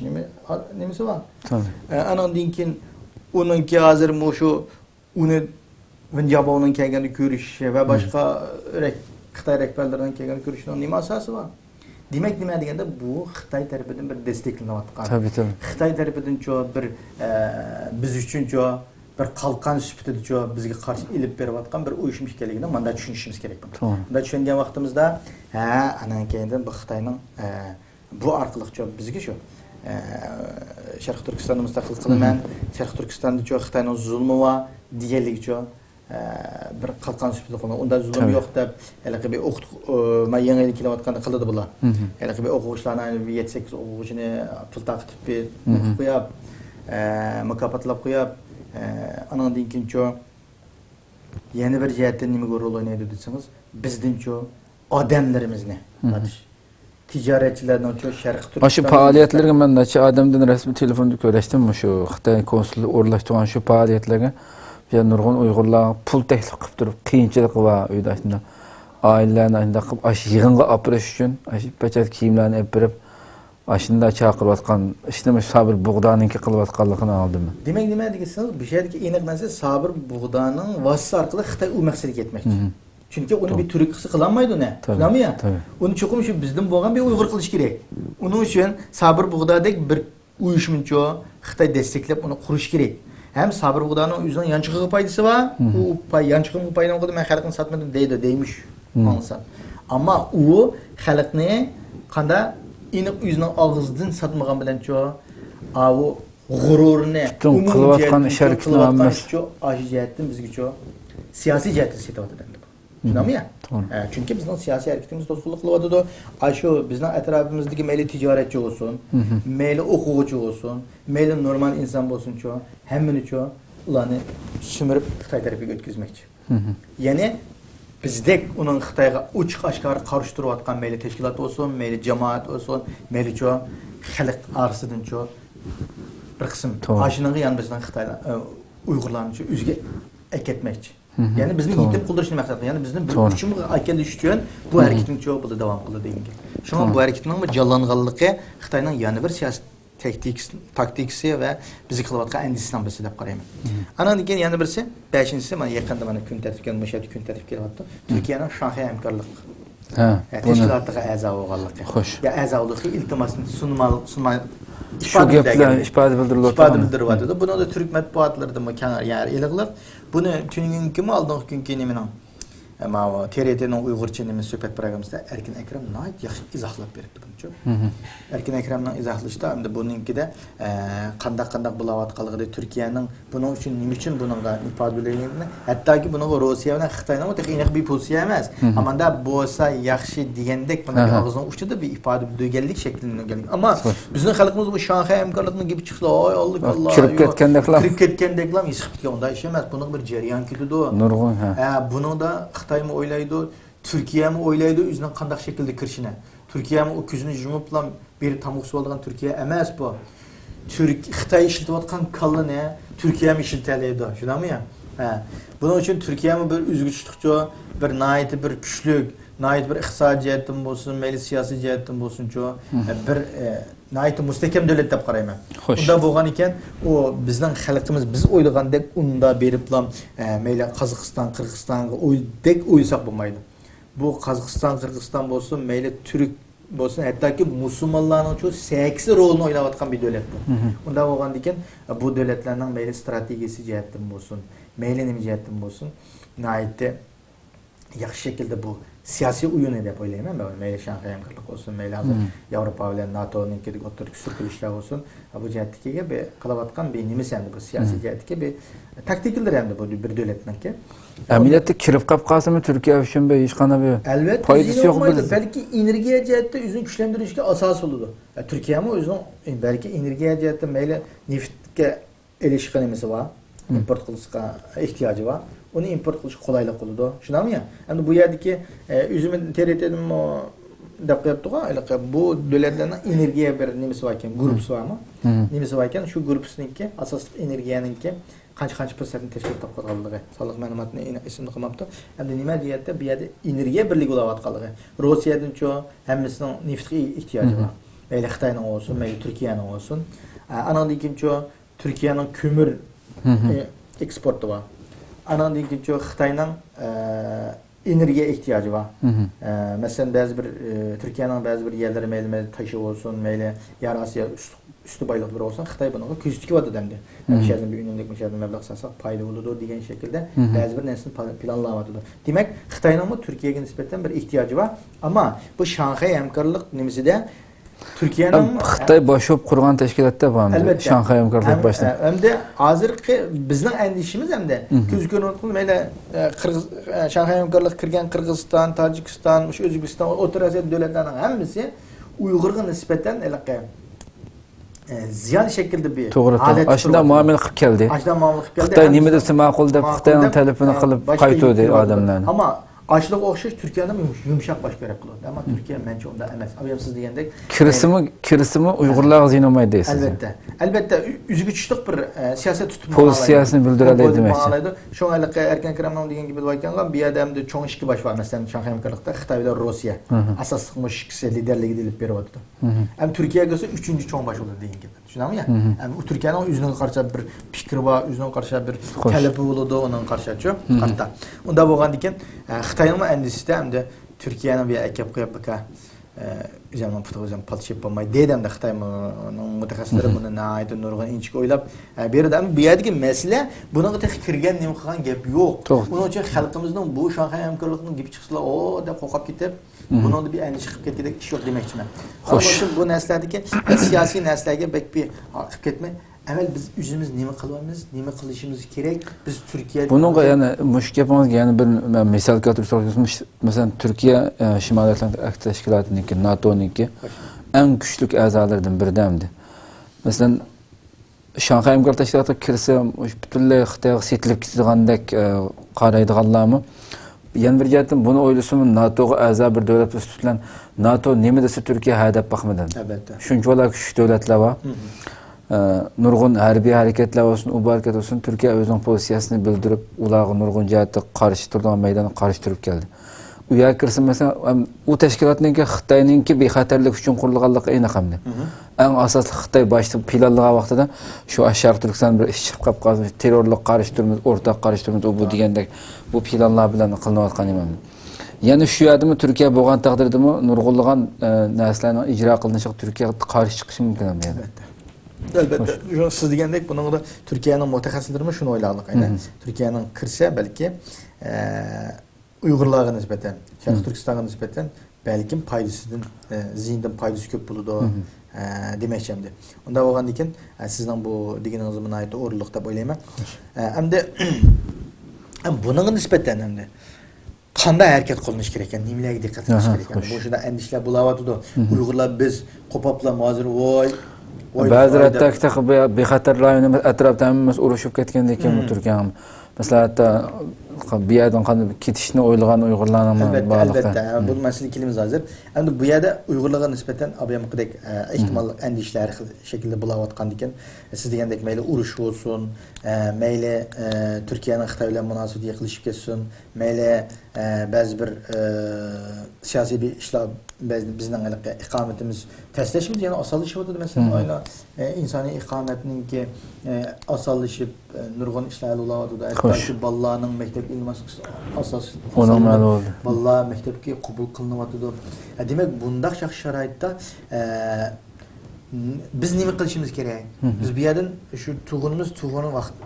nimasi bor. Andan keyin uningki hozir shu uni Vinjabonun kelgani ko'rishi va boshqa Xitoy rahbarlarining kelgani ko'rishining nima asosi bor? Demak, nima deganda bu Xitoy tarafidan bir desteklanayotgan. Tabii. Xitoy tarafidan bir biz uchun bir qalqon sifatida bizga qarshi ilib berayotgan bir uyushma ekanligini manda tushunishimiz kerak. Bunda tushungan vaqtimizda, anan keyin bu Xitoyning bu orqali bizga Sharq Turkistonni mustaqil qilaman, Sharq Turkistonda Xitoyning zulmi va deganligicha bir qalqon sifatida qo'ygan. Unda zulm yo'q deb, haliqi bir men yangi yil kelayotganda qiladi bular. Haliqi bir o'quvchilarni 7-8 o'quvchini pul taqib qo'yib, mukofotlab qo'yib, andan keyin yana bir jihatdan nimaga rol o'ynaydi desangiz, bizning odamlarimizni tijoratchilarning Sharq Turkiston Shu faoliyatlarga men necha odamdan rasmiy telefonda ko'rishdim, shu Xitoy konsullik o'rlashtirgan shu faoliyatlarga nurg'un Uyg'urlar pul taklif qilib turib, qiyinchilik va uyda oilalarni unda qilib, yig'inga olib borish uchun pachat kiyimlarni olib berib, shunda chaqirayotgan ishni Sabir Buğda'ningki qilayotganligini oldim. Demak, nima degasangiz, bu yerdagi aniq narsa Sabir Buğda'ning vasitasi orqali Xitoy u maqsadga yetmoqchi. Chunki uni bir turk qilsa qilolmaydi uni. Bilammi? Uni cho'qim shu bizdan bo'lgan bir Uyg'ur qilish kerak. Uning uchun Sabir Buğda'dek bir uyushmacha Xitoy desteklab uni qurish kerak. Hem Sabir Buğda'nın o'zining yanchig'iga foydasi var. U yanchig'iga foydalan qildi, men xalqni satmadim deymiş anlasan. Ama u xalqni qanda iniq o'zining og'zidan satmagan bilancho, u g'ururni, qilayotgan ish harakatini hammasi ajihatdan bizgacha siyosiy jihatdan setyapti. Tushunammi? Çünkü bizning siyosiy harakatimiz to'sqinlik qilyapti. Shu bizning atrofimizdagi mayli tijoratchi bo'lsin, mayli o'quvchi bo'lsin, mayli normal inson bo'lsin-chu, hammani-chu ularni sumirib Xitoy tarafiga o'tkazmoqchi. Ya'ni bizdek uning Xitoyga ochiq oshkor qarshi turayotgan mayli tashkilot bo'lsin, mayli jamoat bo'lsin, mayli-chu xalq orasidan-chu bir qism ashining yan bizning Xitoylar Uyg'urlarni o'ziga aketmoqchi. Yani bizim yetim kıldırışını maksatlı. Yani bizim bir uçumu akıl düştüğün bu hareketin çoğu burada devam kıldı deyin ki. Şu an bu hareketin bu canlanğanlığı Xitayning yani bir siyasi taktiksi ve bizi kılavatkan endişesinden bahsedip qarayım. Anan keyin yana birisi, 5-incisi mana yaqında mana kun tartibga müşahid kun tartib kelyapti. Turkiyaning Shanxay hamkorlik teşkilatıga a'zo bo'lganligi. Ya a'zoligi iltimosini sunmay Şu gaplar ifade bildiryapti. Buni da Türk matbuotlarida keng yer eliqliq. Buni tuninki mi aldığınız günkü neminan? Ama TRT'nin Uygurca nemi söhbət proqramında Erkin Ekrem nəhayət yaxşı izahlab beribdi bunu. Erkin Ekrem'nin izahlaşda hem de bununki de qandaq bulayotqanligi Türkiye'nin bunun için nima üçün bununla ifadə edilgəni, hətta ki bunu Rusiya bilan Xitoyning o aniq bir pozitsiya emas. Amma da bo'lsa yaxshi degandek bunun ağzının uçida bir ifadə bildirganlik şeklinde geldi. Amma bizning xalqimiz bu Shanxay hamkorligining gibi chiqsa, ay Allah. Kirib ketgandeklar isqitga unda ish emas. Bunun bir jarayon ketidi. Nurg'un Bunu da Xitoy mi o'ylaydi, Turkiya mi o'ylaydi o'zining qanday shaklda kirishini. Turkiya mi o ko'zini yumib bir tamoqsi olgan Turkiya emas bu. Xitoy ishlatayotgan kallani Turkiya mi ishlataydi, shunami? Buning uchun Turkiya mi bir uzguchlikcha, bir nayt bir kuchlik, nayt bir iqtisodiy jihatdan bo'lsin, mayli siyosiy jihatdan bo'lsin-chu, bir nayt mustahkam davlat deb qarayman. Unda bo'lgan ekan, o bizning xalqimiz biz o'ylagandek unda beriblam, mayli Qozog'iston, Qirg'izistonga o'ydek o'ysak bo'lmaydi. Bu Qozog'iston, Qirg'iziston bo'lsin, mayli Turk bo'lsin, hattoki musulmonlarning shu 8 rolini o'ynayotgan bir davlat bu. Unda bo'lgan ekan, bu davlatlarning mayli strategiyasi jihatdan bo'lsin, mayli nima jihatdan bo'lsin, naytda yaxshi şekilde bu siyasi uyunu deb o'ylayman ben. Mayli Shanxay hamkorlik olsun, mayli hozir Yevropa bilan NATO'ningki o'rtak sürkülüşler olsun. Bu jihatdagi bir qilayotgan bir nimasi endi bu siyosiy jihatdagi bir taktiklar endi bu bir davlatniki. Amaliyotda kirib qolib qolsa Turkiya uchun hech qanday bir Elbette foydasi yo'q olmaydı. Belki enerjiye cihatte yüzünü güçlendirişke asas oldu. Türkiye ama yüzünün belki enerjiye cihatte mayli neftke erişkinimiz var. Import kılışka ihtiyacı var. Onu import kılış kolaylık oldu. Şuna mı ya? Yani bu yerdeki üzümün TRT'nin o dep yaptık bu devletlerin enerjiye bir nimesi varken, grup var mı? Nimesi varken şu grupsununki asas enerjiyeninki qancha prosentini tashkil etib qolganligi soliq ma'lumotini esimda qilmabdi. Endi nima deyapti? Bu yerda energiya birligi bo'layotganligi. Rossiyadan-cho hammasining neftga ehtiyoji bor. Mayli Xitoyning olsun, mayli Turkiyaning olsun. Anandan keyincho Turkiyaning ko'mir eksporti bor. Anandan keyincho Xitoyning energiya ehtiyoji bor. Masalan, ba'zi bir Turkiyaning ba'zi bir yerlari mayli taşı olsun, mayli Yar Osiyo üstü baylıkları olsan Xitay bunun küstükü vardı demdi. Müşahedin bir ünlülük müşahedin meblağ satsak payda olurdu diyen şekilde bazı bir neslin planlamadıdı. Demek Xitay'ın mı Türkiye'ye nispeten bir ihtiyacı var ama bu Şanghay hamkorlik nimesi de Türkiye'nin Xitay başop kurgan teşkilatta var. Şanghay hamkorlik başta. Hem de hazırki bizning endişimiz hem de göz görüntülü meyle Şanghay hamkorlik kirgen Kırgızistan, Tacikistan, Özbekistan, Orta Asya devletlerinin hepsi Uygur'a nispeten ziyan şekilde bir adet aslında muamele qilib keldi. Aslında muamele qilib keldi. Xitoy nima desa ma'qul deb Xitoyning talabini qilib qaytdi odamlarni. Ama açlık o'xshash Türkiye'nin yumuşak baş berib qiladi. Ama Türkiye mençe onda emas. Abiyamsiz degandek kirisimi Uyg'urlarga ziyon olmaydi deysiz. Albatta. Albatta üzgü tushliq bir siyaset tutup pozitsiyasini bildiradi demakchi. Şoňa erken kiramdan degan gibi aytganlar bu yerda ham cho'ng ikki bosh var. Masalan, Shanxay hamkorlikda Xitoy bilan Rossiya asosliq mushkisi liderligi delib beryapti. Ham Turkiyaga kelsa 3-chi cho'ng bosh bo'ladi degan gap. Tushunammi ya? Ham Turkiyaning o'zining qarshi bir fikri va o'zining qarshi bir talabi bo'ladi, uning qarshichi qatta. Unda bo'lgandikan Xitoyning endişesi hem de Türkiye'nin bir ekip koyup baka üzerinden fotoğrafı palçıp yapmayı dedim de Xitay'ın mütehassısları bunu ne ait nurgan inçik oylap bir de bir yerdeki mesele buna kadar kirgen neyim kalan gap yok. Onun için halkımızın bu Şanghay hamkorluğunun gibi çıksalar o da kokap gidip bunun da bir endişe kıp gitgidek iş yok demek için. Hoş. Bu neslerdeki siyasi neslerge bek bir kıp gitme. Evvel biz üzümüz nime kılmamız, nime kılışımız gerek. Biz Türkiye'de bunun yani müşkil yapmamız yani bir misal keltirib mesela Türkiye Şimali Atlantik Teşkilatı'nınki, NATO'nunki en güçlü azalardan birdemdi. Mesela Şanghay hamkorlik teşkilatı kirse butunlay Xitoyga setilib ketadigandak qaraydiganlarmi? Yana bir jihatdan buni o'ylasam NATO'ga a'zo bir davlat ustidan NATO nima desa Turkiya hadab baxmadan. Albatta. Shunchalar kuchli davlatlar bor. Nurg'un harbiy harakatlar olsun, u harakat olsun Türkiye o'zining pozitsiyasini bildirib, ularga nurg'un jihatda qarshi turgan maydonga qarshi turib keldi. U yerga kirsa mesela u tashkilotningki Xitoyninki bexatarlik uchun qurilganligi aniq hamda. Eng asosli Xitoy boshida planlagan vaqtida shu Sharq Turkiston bir ish chiqib qolgan terrorlik qarshi turimiz, o'rtaq qarshi turimiz bu degandek bu planlar bilan qilinayotgan emas. Yani şu yerdimi Türkiye bo'lgan taqdirdami nurg'unlagan narsalarning ijro qilinishi Turkiya qarshi chiqishi mumkin emas. Elbette. Siz degandek bunun da Türkiye'nin mütehassısları şunu oylarlık. Yani Türkiye'nin kırsa belki Uygurlar'a nispeten, Şarkı Türkistan'a nispeten belki paydasının zihinden paydası köp buludu demeyeceğim de. Onda olan diken sizden bu diğeriniz zaman ait uğurlukta böyleyim. Hem de bunun nispeten hem de kanda hareket kılmış gereken, nimelerge dikkat etmiş gereken. Bu şurada endişeler bulavatıdı. Uygurlar biz kopapla mazur oy. Ba'zi hatta bexatar rayonimiz atrofdan urushib ketgandek ekan Turkiya. Mesela hatta bir yerden ketishni o'ylagan Uyg'urlarning albatta bu masala ikilimiz hazır. Endi bu yerda Uyg'urlarga nisbatan abiyamqidek ehtimal endişler şekilde bulayotgan ekan. Siz degandek mayli urush bo'lsin, mayli Turkiyaning Xitoy bilan munosabat yiqilishib ketsin, mayli ba'zi bir siyosiy bir ishlar bizning iqomatimiz tashlashimiz yana osonlashib mesela ayna insoniy iqomatninki osonlashib nurg'un ishlar bo'layotdi. Hatto bolalarning maktab ilmi asos bolalar maktabga qabul qilinyapti. Demak bunday yaxshi sharoitda biz nima qilishimiz kerak? Biz bu yerdan shu tug'unimiz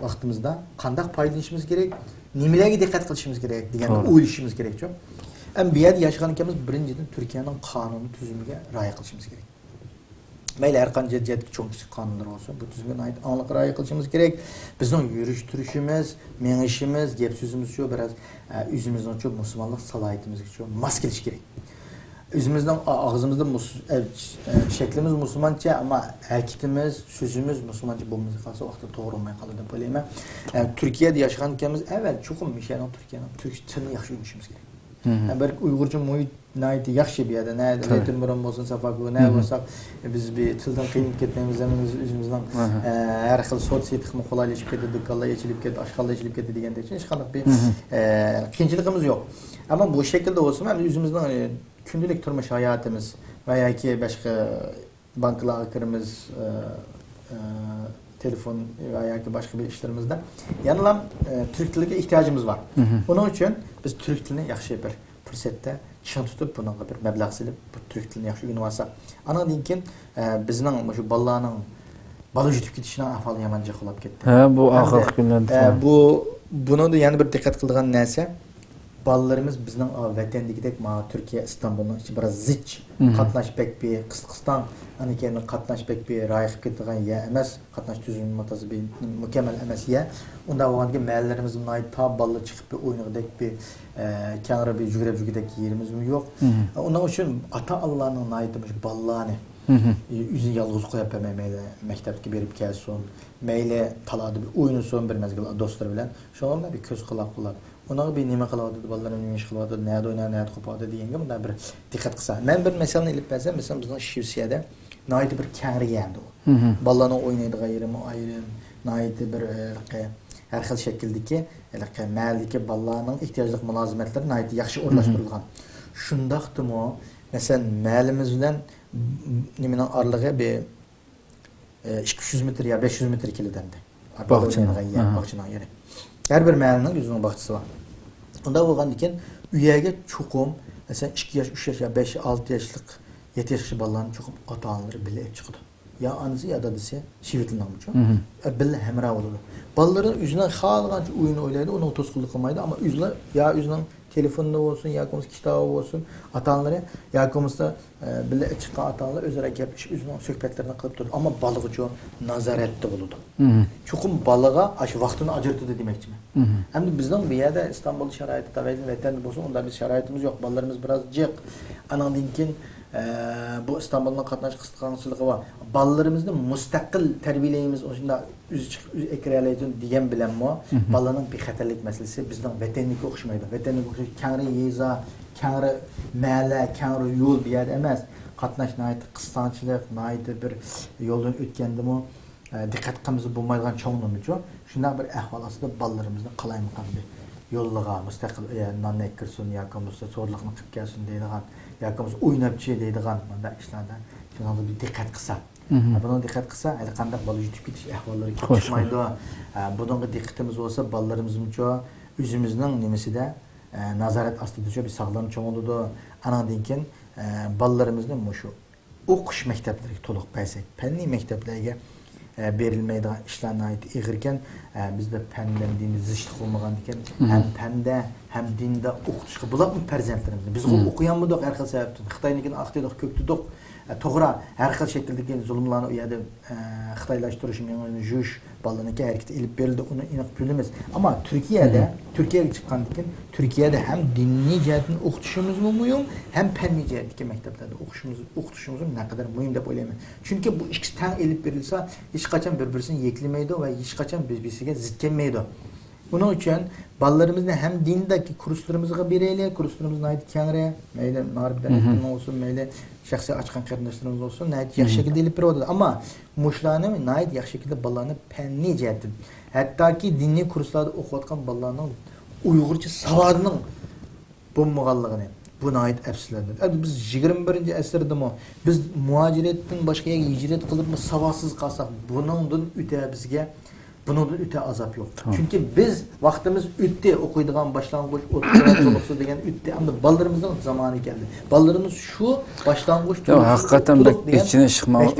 vaqtimizda qanday foydalanishimiz kerak? nimalarga diqqat qilishimiz kerak deganni o'ylashimiz kerak-ku. Bu yerda yashagan ekanmiz, birinchidan Turkiyaning qonuniy tuzumiga rioya qilishimiz kerak. Mayli har qancha jadid cho'ng kichik qonunlar bo'lsa, bu tuzumga aniq rioya qilishimiz kerak. Bizning yurish turishimiz, mengishimiz, gap so'zimiz shu biraz o'zimizning shu musulmonlik salohiyatimizga shu mos kelish kerak. O'zimizning og'zimizda shaklimiz musulmoncha, ammo harakatimiz, so'zimiz musulmoncha bo'lmasa qolsa vaqtda to'g'ri bo'lmay qoladi deb o'ylayman. Turkiyada yashagan ekanmiz, avval chuqur mishaning turk tilini yaxshi o'rganishimiz kerak. Bir Uyg'urcha muhit naydi yaxshi bir yerda, naydi Timurun bo'lsin, Safaku, nay bo'lsak, biz bir tildan qiynalib ketmaymiz, o'zimizning har xil sotsiyetik qulaylik ketdi, do'konlar ochilib ketdi, oshxonalar ochilib ketdi degandek hech qanday bir qiyinchiligimiz yo'q. Ammo bu shaklda bo'lsa ham o'zimizning kundalik turmush hayotimiz va yoki boshqa banklarga kirimiz, telefon va yoki boshqa bir ishlarimizda yana turk tiliga ehtiyojimiz bor. Buning uchun biz turk tilini yaxshi bir fursatda ching tutib, bunga bir mablag' silib, bu turk tilini yaxshi o'rganib olsak, andan keyin bizning shu bolalarning bola yutib ketishining ahvoli yomoncha qolib ketdi. Bu oxirgi kunlarda. Buni yana bir diqqat qiladigan narsa, balalarimiz bizning vatandagidek Turkiya, İstanbulning ichi biroz zich qatnash bekbi, qisqiston anikening qatnash bekbi rayib ketgan ya emas, qatnash tuzumi mutasib mukammal emas ya. Unda bo'lganki mahallarimiz ta balla chiqib bir o'ynagidek bir kanra bir yugurib yerimiz yo'q. Onun uchun ata-Allahning naytimiz ballani o'zini yolg'iz qo'yib qo'ymaydi, maktabga berib kelsin, mayli talada bir o'ynasin bir mezgil do'stlar bilan, shunga bir ko'z quloq qilib ona bir nima qiladi, bolalarning nima ish qiladi, nima o'ynaydi, nima qopadi deganga bunda bir diqqat qilsa. Men bir masalani ilib bersam, masalan bizning Shivsiyada nayt bir kariyendi u. Bolalarning o'ynaydigan yeri ayrim, nayt bir har xil shakldagi, mahalldagi bolalarning ehtiyojli mulozimatlari nayt yaxshi o'rnashtirilgan. Shundaqdimi, masalan mahallamiz bilan nimaning oralig'i bir 200 metr ya 500 metr keladi. Bog'chaning yeri. Her bir mahallenin o'zining bog'chasi bor. Unda bo'lgan ekan, uyaga chuqum, masalan 2 yosh, 3 yosh, 5, 6 yoshlik, 7 yoshli bolalarni chuqum ota-onalari birga chiqdi. Ya anasi ya dadasi Şivitlinin uchun birga hamroh bo'ladi. Bolalar o'zining xohlagancha o'yinni o'ylaydi, uni to'sqinlik qilmaydi, ammo o'zlar ya o'zining telefonda bo'lsin, yoki kitobi bo'lsin, ota-onalari yoki birga chiqqan ota-onalar o'zaro gaplashib, o'zining suhbatlarini qilib turadi, ammo bola uchun nazoratda bo'ladi. Chuqum bolaga shu vaqtini ajratadi demoqchiman. Endi bizning bu yerda İstanbul sharoiti tavayli vatanda bo'lsa, unda biz sharoitimiz yo'q. Bolalarimiz biroz jiq. Anandan keyin bu İstanbulning qatnash qisqanchiligi va bolalarimizni mustaqil tarbiyalaymiz, o'shunda o'zi chiqib ekralaydi degan bilanmi, bolaning bexatarlik masalasi bizning vataniga o'xshamaydi. Vataniga o'xshash kangri yeza, kangri mala, kangri yo'l bu yerda emas. Qatnash nayt qisqanchilik, nayt bir yo'ldan o'tgandimi diqqat qilamiz bo'lmaydigan cho'ng'imiz-ku. Shunday bir ahvol ostida bolalarimizni qalaymiqan bir yo'lliga mustaqil nonni kirsin yoki bo'lmasa zo'rlikni qilib kelsin deydigan yoki bo'lmasa o'ynabchi deydigan bunday ishlarda shunga bir diqqat qilsa. Buna diqqat qilsa, hali qanday bola yutib ketish ahvollari chiqmaydi. Bunga diqqatimiz bo'lsa, bolalarimiz-chi o'zimizning nimasida nazorat ostida bir sog'lom cho'ng'iladi. Anadan keyin bolalarimizni shu o'qish maktablariga to'liq bersak, fanniy maktablarga berilmaydigan ishlarni aytib ig'irkan, bizda fandan dinni zishlik bo'lmagan ekan, ham fanda, ham dinda o'qitishga bo'ladi farzandlarimizni. Biz o'qiganmidik har xil sababdan. Xitoynikini aqtidoq ko'ktidoq, to'g'ri har xil shakldagi zulmlarni u yerda xitoylashtirish, jush, bolalarga harakatga ilib berildi, uni aniq bilamiz. Ammo Turkiyaga chiqqandan keyin Turkiyada ham diniy jihatdan o'qitishimiz muhim, ham fanniy jihatdagi maktablarda o'qitishimiz naqadar muhim deb o'ylayman. Chunki bu ikkisi tang ilib berilsa, hech qachon bir-birini yeklamaydi va hech qachon bir-biriga zid kelmaydi. Buning uchun bolalarimizni ham dindagi kurslarimizga beraylik, kurslarimizni aytib kangri, mayli ma'rifdan olsun, mayli shaxsiy ochgan qarindoshlarimiz olsun, nayt yaxshi shaklda ilib beradi. Ammo mushlarni nayt yaxshi shaklda bolalarni fanniy jihatdan, hattoki diniy kurslarda o'qiyotgan bolalarning Uyg'urcha savodining bo'lmaganligini bu nayt afsuslanadi. Biz 21-asrdami biz muhojiratdan boshqa yerga hijrat qilib savodsiz qolsak, buningdan o'ta bizga bundan öte azap yok. Tamam. Çünkü biz vaktimiz ötte okuyduğun başlangıç, oturuyoruz degan ötte. Ama balalarımızın zamanı geldi. Balalarımız şu başlangıç, hakikaten içine çıkmalı.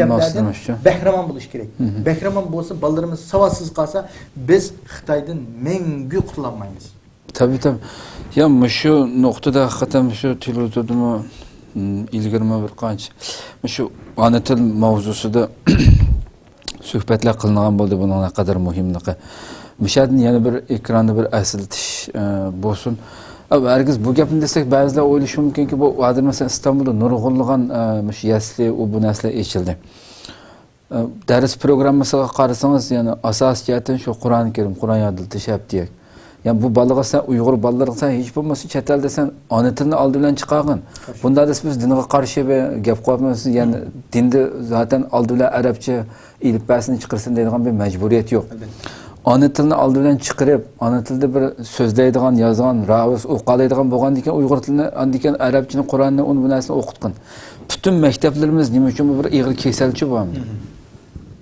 Behraman buluş gerek. Behraman olsa balalarımız savadsız kalsa biz Xitay'dan mengü kurtulamayız. Tabii tabii. Ya şu noktada hakikaten şu televizyonumu ilgirme bir qancha şu ana til mavzusida suhbatlar qilingan bo'ldi, buning naqadar muhimligi. Mishadin yana bir ekranda bir asiltish bo'lsin. Herkes bu gapni desak ba'zilar o'ylashi mumkinki bu hozir masalan Istanbulda nurg'unlagan shu yasli u bu narsalar echildi. Ders programmasiga qarasangiz yani asos jihatdan shu Qur'oni Karim, Qur'on yodlatishyapti. Yani bu balığa sen Uygur balığa sen hiç bulmasın çetelde sen ana tilini aldı bilen çıkargın. Bunda da biz dine karşı bir gap koymasın yani dinde zaten aldı bilen Arapça ilipbasını çıkarsın dediğin bir mecburiyet yok. Ana tilini aldı bilen çıkarıp ana tilde bir sözleydiğin, yazgan, ravuz, okulaydiğin boğan diken Uygur tilini, andiken Arapçını, Kur'an'ını onu bu nesini okutkun. Bütün mekteplerimiz nime için bu bir iğri keselçi bu amdi.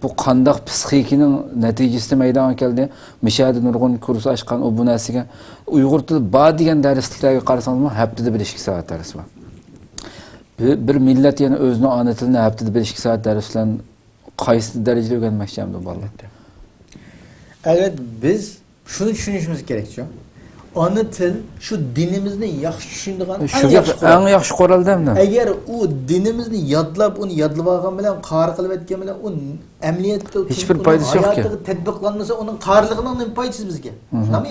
Bu qandaq psixikinin neticesinde meydana geldi. Mishadi nurg'un kurs açkan o bu narsaga Uyg'ur tili bor degan darsliklarga qarasangiz haftada 1-2 soat dars bor. Bir millat yana o'zining ona tilini haftada 1-2 soat dars bilan qaysi darajada o'rganmoqchi hamda bolalar. Evet, biz şunu düşünüşümüz gerekiyor. Ana til şu dinimizni yaxshi tushunadigan eng yaxshi qo'raldimda. Agar u dinimizni yodlab, uni yodlab olgan bilan qari qilib etgan bilan u amaliyotda hiçbir foydasi yo'q ki. Tatbiqlanmasa uning qarilig'ining nima foydasi bizga? Shundami?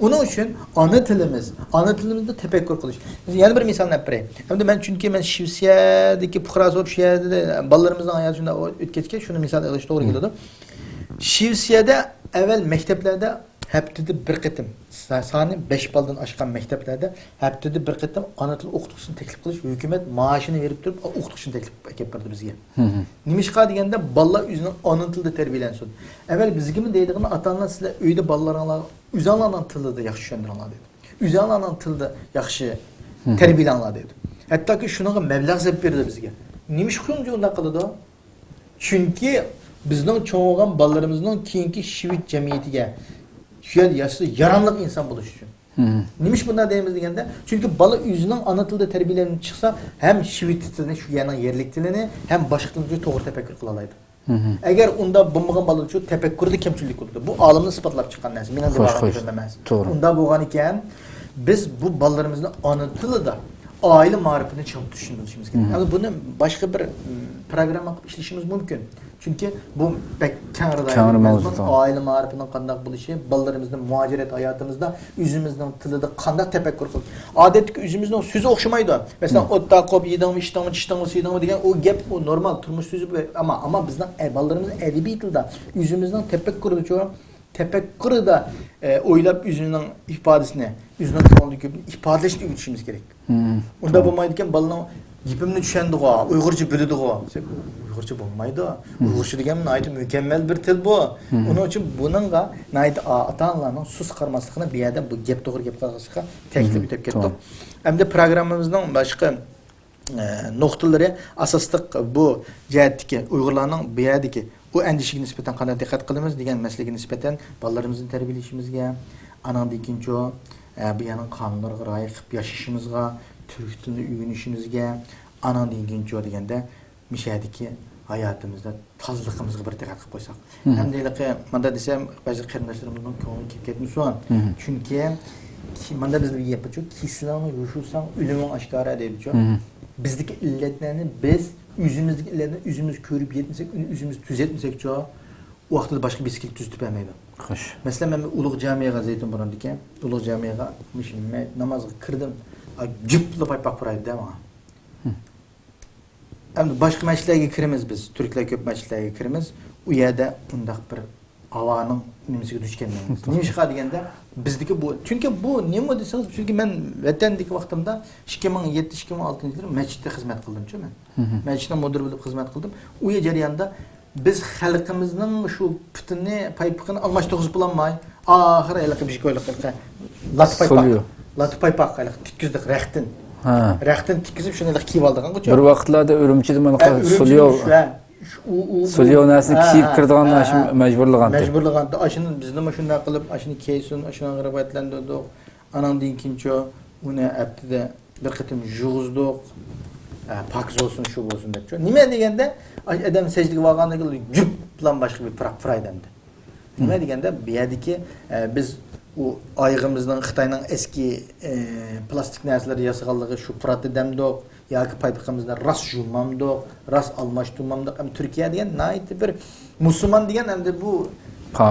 Uning uchun ana tilimizda tafakkur qilish. Yana bir misol olib beray. Hamda men chunki men Shivsiyadagi fuqaro bo'lib shu yerda bolalarimizning hayoti shunda o'tkazgan, shuni misol qilish to'g'ri keladi. Shivsiyada avval maktablarda haftada bir qitim sani 5 baldan aşkan mekteplerde haftada bir qitim ana til o'qituvchisini taklif qilish hukumat maoshini berib turib o'qituvchini taklif qilib berdi bizga. Nimishqa deganda bolalar o'zining ona tilida tarbiyalansin. Avval bizgimi deydigan ota-onalar sizlar uyda bolalaringlar o'zinglarning tilida yaxshi tushundiringlar dedi. O'zinglarning tilida yaxshi tarbiyalaninglar dedi. Hattoki shunga mablag' zeb berdi bizga. Nimishqa unday qiladi? Chunki bizning cho'g'an bolalarimizning keyingi shivit jamiyatiga şu yaşlı yaranlık insan buluş için. Nimiş bunlar deyimiz degende? Çünkü balı yüzünün ana tilde terbiyelenip çıksa hem şivit tilini, şu yanın yerlik tilini hem başka tilini doğru tefekkür kılalaydı. Eğer onda bulmagan balı şu tefekkürde kemçilik olurdu. Bu alımını ispatlap çıkan neyse. Minen de bağlı görmemez. Onda boğan iken biz bu ballarımızın ana tili de aile marifetini çabuk düşünmemiz gerekiyor. Yani bunu başka bir program yapıp işleyişimiz mümkün. Çünkü bu pek kenarda aile marifetinin kandak buluşu, ballarımızın muhaciret hayatımızda, yüzümüzden tılıda kandak tefekkür kılır. Adetki yüzümüzden sözü okşamaydı. Mesela otta kop yedin mi, içtin mi, çiştin mi, suydun mu diyen o gap o normal turmuş sözü ama bizden ballarımızın edebi tılda yüzümüzden tefekkürü çoğu. Tefekkürü de oylap yüzünün ifadesine, yüzünün çoğunluğu ifadeleştiği geçişimiz gerek. Onda bulmaydıkken balına yipimini düşendik o, Uygurca bilirdik o. Uygurca bulmaydı. Uygurca degen naydı mükemmel bir til bu. Onun için bununla naydı ata-onalarning sus qarmasligini bir yerda bu gap to'g'ri gap qilishga taklif etib ketdik. Hamda programmamizning boshqa nuqtalari asosliq bu jihatdagi Uyg'urlarning bu yerdagi bu endişiga nisbatan qanday diqqat qilamiz degan masalaga nisbatan bolalarimizni tarbiyalashimizga, anandan ikkinchi bu yana qonunlarga rioya qilib yashashimizga, turk tilini o'rganishimizga, anandan ikkinchi deganda mishadagi hayatımızda tazlığımızı bir diqqat qilib qo'ysak. Hamdayliqi manda desam, ba'zi qarindoshlarimizning ko'ngli kelib ketmisan. Chunki manda bizda bir gap bor, kislarni yushusan o'liming oshkora deydi-ku. Bizdagi illatlarni biz yüzümüzdeki illetini yüzümüz körüp yetmesek, yüzümüz düzeltmesek o vaqtida başka bir skil düz tüpemeydi. Mesela ben Ulug Camiye'ye zeytin buran diken, Ulug Camiye'ye namazı kırdım, cüpla paypak buraydı değil mi? Hem başka meçhillerge kirimiz biz, Türkler köp meçhillerge kirimiz, o yerde undaq bir avanın nimesiga duch kelmaymiz. Nimishqa deganda bizdeki bu, çünkü bu nima deseniz, çünkü men vatandagi vaqtimda 2007-2006 masjidda xizmat qildim-ku men. Masjidda mudir bo'lib xizmat qildim. U jarayonda biz xalqimizning shu putini, paypiqini almashtirib bo'lolmay, oxiri iliq bir ko'ylaq lat paypaq tikkizdik raqtin. Raqtin tikkizib shuni kiyib oldik-ku. Bir vaqtlarda Urumchida mana Sulyov narsani kiyib kirdigan majburlagan. Majburlagan. Ashini bizni shunday qilib, ashini kiysin, ashini g'irbatlandirdik. Anandan ikkinchi uni haftada bir qitim yug'izdik. Pakiz olsun, şu olsun deb. Nima deganda adam secdega borganda jup bilan boshqa bir fraydandı. Nima deganda bu yerdagi biz u ayığımızın Xitayning eski plastik narsalar yasaganligi shu pratidamdoq yoki paytqamizda ras jumamdoq, ras almashtumamdoq. Ham Turkiya degan nayt bir musulmon degan endi bu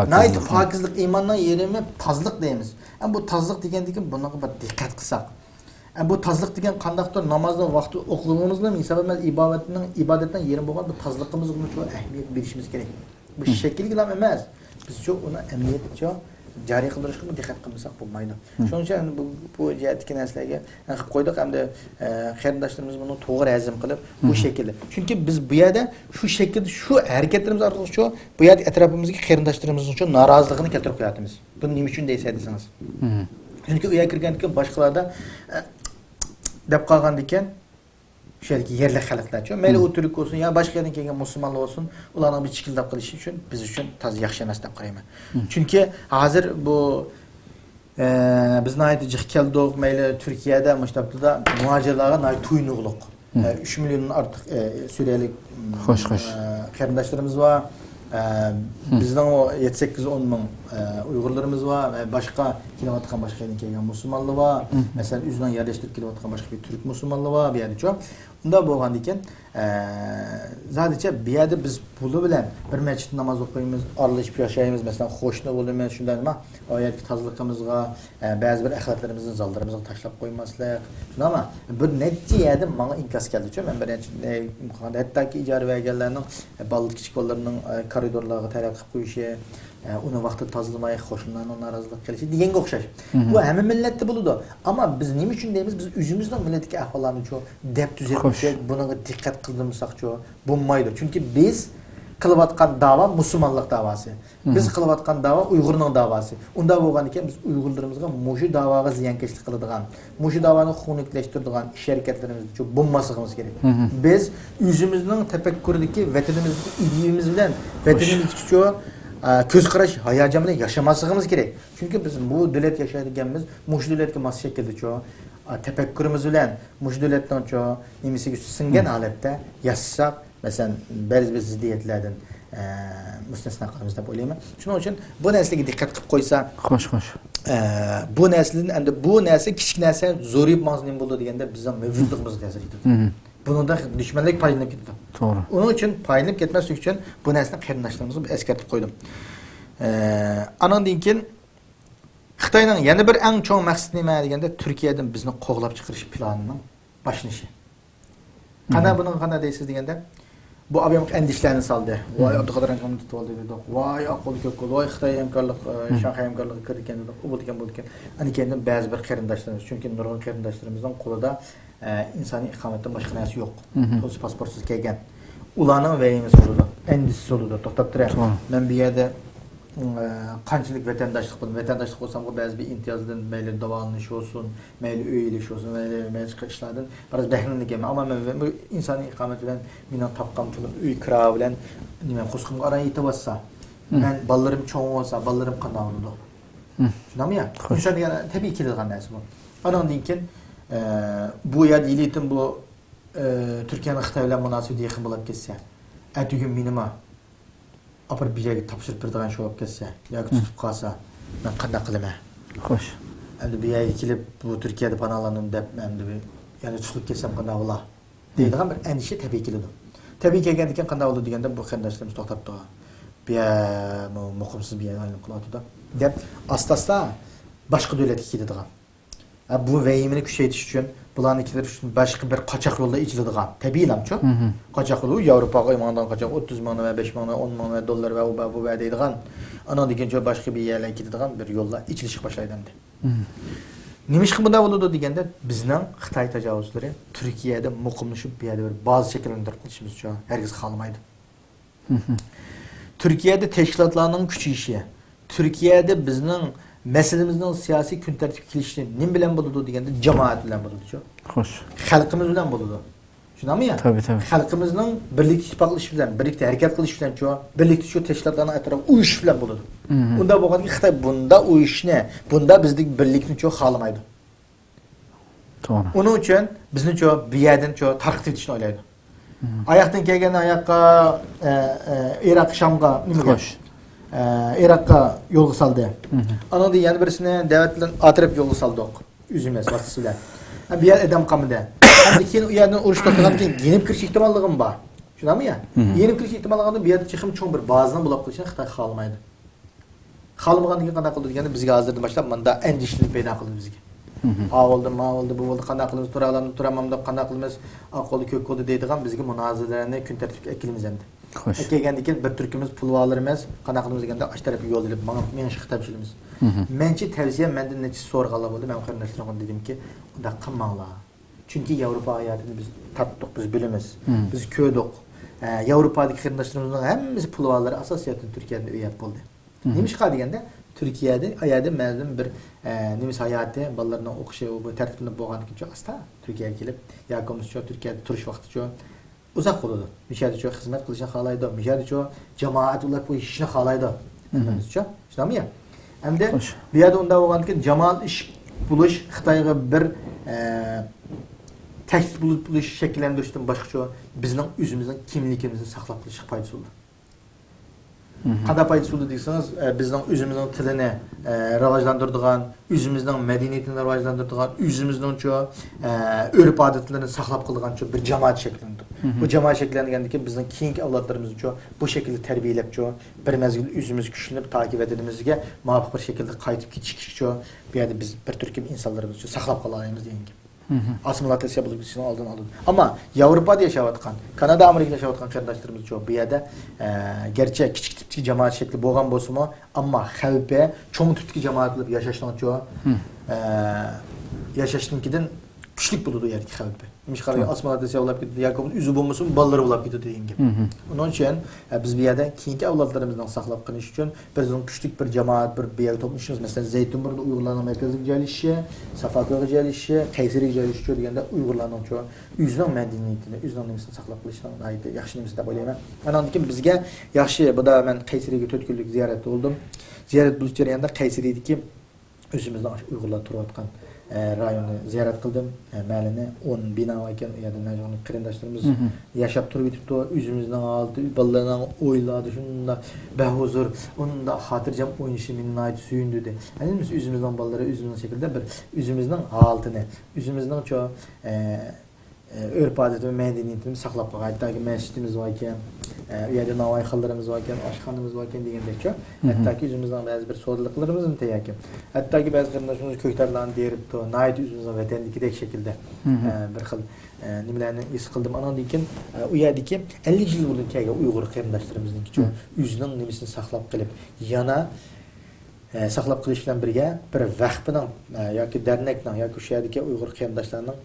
nayt pokizlik iymonning yerimi tozlik deymiz. Ham bu tozlik degandiki bunaqa bir diqqat qilsak. Bu tozlik degan qandaqdir namozning vaqti o'qilganimizda misol ibodatning yeri bo'lgan bu tozligimizga uni ahamiyat berishimiz kerak. Bu şekilde emas. Biz çok ona emniyetçe jariy qildirishga diqqat qilmasak bo'lmaydi. Shuning uchun bu jihatdagi narsalarga qilib qo'ydik hamda qarindoshlarimiz buni to'g'ri hazm qilib bu shaklda. Chunki biz bu yerda shu shaklda shu harakatlarimiz orqali shu bu yerda atrofimizga qarindoshlarimiz uchun noroziligini keltirib qo'yapmiz. Buni nima uchun deysiz desangiz. Chunki u yerga kirgandan keyin boshqalarda deb qolgan ekan şöyle yerli xalqlar, mayli u turk olsun ya başqa yerdan kelgan musulmonlar olsun, ularning bir chiqildab qilishi uchun biz uchun toz yaxshi emas deb qarayman. Chunki hozir bu bizni aytib keldik, mayli Turkiyada mushtabda muhojirlarga to'ynuqliq. 3 milliondan ortiq suriyalik qarindoshlarimiz var. Bizden o 7-8-10 ming Uygurlarımız var, başka kilovatkan başka yerden kelgan musulmonlar var. Mesela üzünden yerleştirip kilovatkan başka bir Türk musulmonlar var bir yerde çok. Bunda bo'lgan ekan, zadece bir yerde biz pulu bilen bir mescid namaz okuyumuz, aralashib yaşayımız, mesela hoşna bo'lmaymiz shundan nima, oyatki tozligimizga, ba'zi bir axlatlarimizni zaldarimizga tashlab qo'ymaslik. Ama bir necha yerda menga inkas keldi-ku, men birinchi hattoki ijara berganlarning balli kichik bolalarning koridorlarga taraq qilib qo'yishi, uni vaqtida tozlamay qo'shnilarning norozilik qilishi deganga o'xshash. Bu hamma millatda bo'ladi. Ammo biz nima uchun deymiz? Biz o'zimizning millatdagi ahvollarni deb tuzatsak, buna diqqat qildirmasakchu bo'lmaydi. Chunki biz qilayotgan da'vo musulmonlik da'vosi. Biz qilayotgan da'vo Uyg'urning da'vosi. Unda bo'lgan ekan biz Uyg'urlarimizga mushu da'voga ziyonkashlik qiladigan, mushu da'voni xunuklaştiradigan ish harakatlarimizni bo'lmasligimiz kerak. Biz o'zimizning tafakkuridagi vatanimizdagi ideyamiz bilan vatanimizdagi ko'z qarash hayajon bilan yashamasligimiz kerak. Chunki biz bu davlat yashaydiganmiz, mushu davlatga mos shaklda tefekkürümüz bilen müşdületten çoğu nimisi singen halette yaşsak mesela belli bir ziddiyetlerden müstesna kalımızda böyleyim. Şunun için bu neslige dikkat kılıp koysa hoş bu neslin bu nesli küçük nesli zorlayıp mazlum buldu diyende bizim mevcutluğumuz tesir ediyor. Bunun da düşmanlık paylanıp gitti. Doğru. Onun için paylanıp gitmesi için bu neslin qarindoshlarimizni eskartib koydum. Anan dinkin Xitayning yana bir eng cho'ng maqsadi nima deganda Turkiyadan bizni qo'g'lab chiqarish planining boshlanishi. Qana buni qana deysiz deganda bu abam endishlarni soldi. Voy Abduqodir akamni tutib oldi dedi. Voy aql ko'kol, voy Xitoy hamkorlik, Shanxay hamkorligi kirgan dedi. U bo'lgan. Ana keyin ba'zi bir qarindoshlarimiz, chunki nurg'un qarindoshlarimizning qo'lida insoniy iqomatdan boshqa narsa yo'q. To'g'ri pasportsiz kelgan. Ularning vayimiz bo'ldi. Endishsiz bo'ldi. To'xtab turadi. Men bu yerda qanchalik vatandaşlık olsam bu bazı bir imtiyazdan meyli davalanish olsun, meyli öğüleş olsun, meyli çıkışlardan biraz behrinlik yeme. Ama ben bu insani ikamet bilen minan tapqam tulup, öy kira bilen nime kuskumga araya yetibassa, ben ballarım çoğun olsa, ballarım kanalımda. Şuna mı ya? İnsan yani tabii ki de kanalsı bu. Anan dinkin bu ya diliyetin bu Türkiye'nin Xitay bilen münasebeti yakın bulup geçse, ertügün minima apar bir yerga topshirib beradigan shu olib kelsa yoki tutib qolsa men qanday qilaman? Xo'sh. Endi bu yerga kelib bu Turkiyada panohlanim deb endi yana tutib kelsam qanday bo'lar? deydigan bir endişe tabiiy keladi. Tabiiy kelgandan keyin qanday bo'ladi deganda bu qarindoshlarimiz to'xtatdi. Bu muqimsiz bir aylanib qolyapti deb asta-asta boshqa davlatga ketadigan. Bu vehimini kuchaytirish uchun bularnikilar uchun boshqa bir qochoq yo'lda ichiladigan tabiiylamchu. Qochoq yo'li Yevropaga imondan qochoq 30 ming va 5 ming 10 ming dollar va bu deydigan ana degancha boshqa bir yerlarga ketadigan bir yo'lda ichilishga boshlaydi endi. Nima ish bunday bo'ladi deganda bizning Xitoy tajovuzlari Turkiyada muqimlashib bu yerda bir ba'zi shakllantirib qilishimiz uchun hargiz xohlamaydi. Turkiyada tashkilotlarning kuchayishi, Turkiyada bizning meselemizin siyasi kun tartibga kelishi nim bilan bo'ladi deganda jamoat bilan bo'ladi-ku. Xo'sh. Xalqimiz bilan bo'ladi. Shunami ya? Tabii. Xalqimizning birlikda ittifoqlashish bilan, birlikda harakat qilish bilan-ku, birlikda shu tashkilotlarni atrof uyush bilan bo'ladi. Unda bo'lganki Xitoy bunda uyushni, bunda bizning birlikni-ku xohlamaydi. To'g'ri. Uning uchun bizni-ku bu yerdan-ku tarqitib etishni o'ylaydi. Oyoqdan kelgan oyoqqa Iroq Shamga nima? Xo'sh. Irak'a yol saldı. Onun da yani birisine devletle atıp yol saldık. Üzülmez vasıtasıyla. Bir yer edem kamıda. Hem de keyin u yerden uruş to'xtagan keyin yenib kirish ehtimolligim bor. Tushunami ya? Yenib kirish ehtimolligini bu yerda chiqim cho'ng bir bazani bulab qo'yishni Xitoy xohlamaydi. Xohlamagandan keyin qanday qildi deganda bizga hozirdan boshlab manda andishlik paydo qildi bizga. Ha oldu, ma oldu, bu oldu, qanday qilamiz, turamam deb qanday qilamiz, oq qo'ldi, ko'k qo'ldi deydigan bizga munozaralarni kun tartibga kelamiz endi. Xo'sh. Kelgandan keyin bir turkimiz pulvorlarimiz qanday qilamiz deganda osh tarafga yo'l olib, men Xitoy ishlaymiz. Menchi tavsiya mendan necha so'rg'anlar bo'ldi. Men qarindoshlarimga dedimki, unda qilmanglar. Çünkü Avrupa hayatını biz tattık, biz bilimiz, biz köydük. Avrupa'daki kardeşlerimizin hepsi pulvarları asasiyetin Türkiye'de üyet oldu. Neymiş degende Türkiye'de ayada mezun bir neymiş hayatı ballarına okuşu bu tertibinde boğan için hasta Türkiye'ye gelip yakamız çoğu Türkiye'de turuş vakti çoğu uzak oldu. Müşahede çoğu hizmet kılışını halaydı. Müşahede çoğu cemaat olarak bu işini halaydı. Anladınız çoğu? İşte mi ya? Hem de bir yerde onda boğan ki cemaat iş buluş Xitayga bir tehdit buluş şekillendirişten başka bizning özümüzün kimligimizni saqlab qolish foydasi bo'ldi. Qanday foydasi bo'ldi desangiz, bizning özümüzün tilini rivojlantiradigan, özümüzün medeniyetini rivojlantiradigan, özümüzning örf odatlarini saqlab qolgan bir jamoat shakllandi. Bu jamoat shakllanganda keyin bizning keyingi avlodlarimizni bu şekilde tarbiyalab bir mezgil özümüz kuchlanib takip edilmizga muvofiq bir şekilde qaytib ketish bu yerda biz bir turkum insonlarimizni saqlab qolaymiz degan. Asimilatsiya bo'lib ketishini oldin oldi. Ammo Yevropada yashayotgan, Kanada, Amerikada yashayotgan qarindoshlarimiz yo'q. Bu yerda gerçi kichik tipdagi jamoat shakli bo'lgan bo'lsa-mu, ammo xavfi cho'ng tipdagi jamoat qilib yashashdan yashashninkidan kuchlik bo'ladi u yerga xavfi. Mishqarga asimilatsiya bo'lib ketdi, yoki o'zi bo'lmasin, bolalar bo'lib ketdi degan gap. Onun için biz bu yerda keyingi avlodlarimizdan saqlab qolish uchun bizning kuchlik bir jamoat, bir yerga to'plashimiz, masalan, Zaytunburda Uyg'urlarning markaziga joylashishi, Safakoga joylashishi, Qaysariga joylashishi deganda Uyg'urlarning o'zining madaniyatini, o'zining nimasini saqlab qolishdan yaxshi nimasi deb o'ylayman. Andan keyin bizga yaxshi, bu da men Qaysariga 4 kunlik ziyorat bo'ldim. Ziyorat bo'lish jarayonida Qaysaridagi o'zimizning Uyg'urlar turayotgan rayonni ziyorat qildim. Ma'lini 10 bino ekan, u yerda najoniy qarindoshlarimiz yashab turib yetibdi. O'zimizning oldi bolalarning o'yladi, shunda bahuzur, unda xotirjam o'ynashi meni suyundi. Ya'ni biz o'zimizning bolalari o'zimizning shaklda bir o'zimizning holatini, o'zimizning örf odat ve medeniyetini saqlab qolgan. Hatta masjidimiz var ekan, u yerda navoiy xillarimiz var ekan, oshxonamiz var ekan degandek-ku. Hattoki o'zimizning ba'zi bir sodliqlarimizni tayyorki. Hattoki ba'zi qarindoshlarimiz ko'ktarlarni deribdi, nayt o'zimizning vatandikidek shaklda bir xil nimalarni his qildim. Andan keyin u yerdagi 50 yil bo'lgan kelgan Uyg'ur qarindoshlarimizningki o'zining nimasini saqlab qilib, yana saqlab qilish bilan birga bir vaqfining yoki dernekning yoki o'sha yerdagi Uyg'ur qarindoshlarning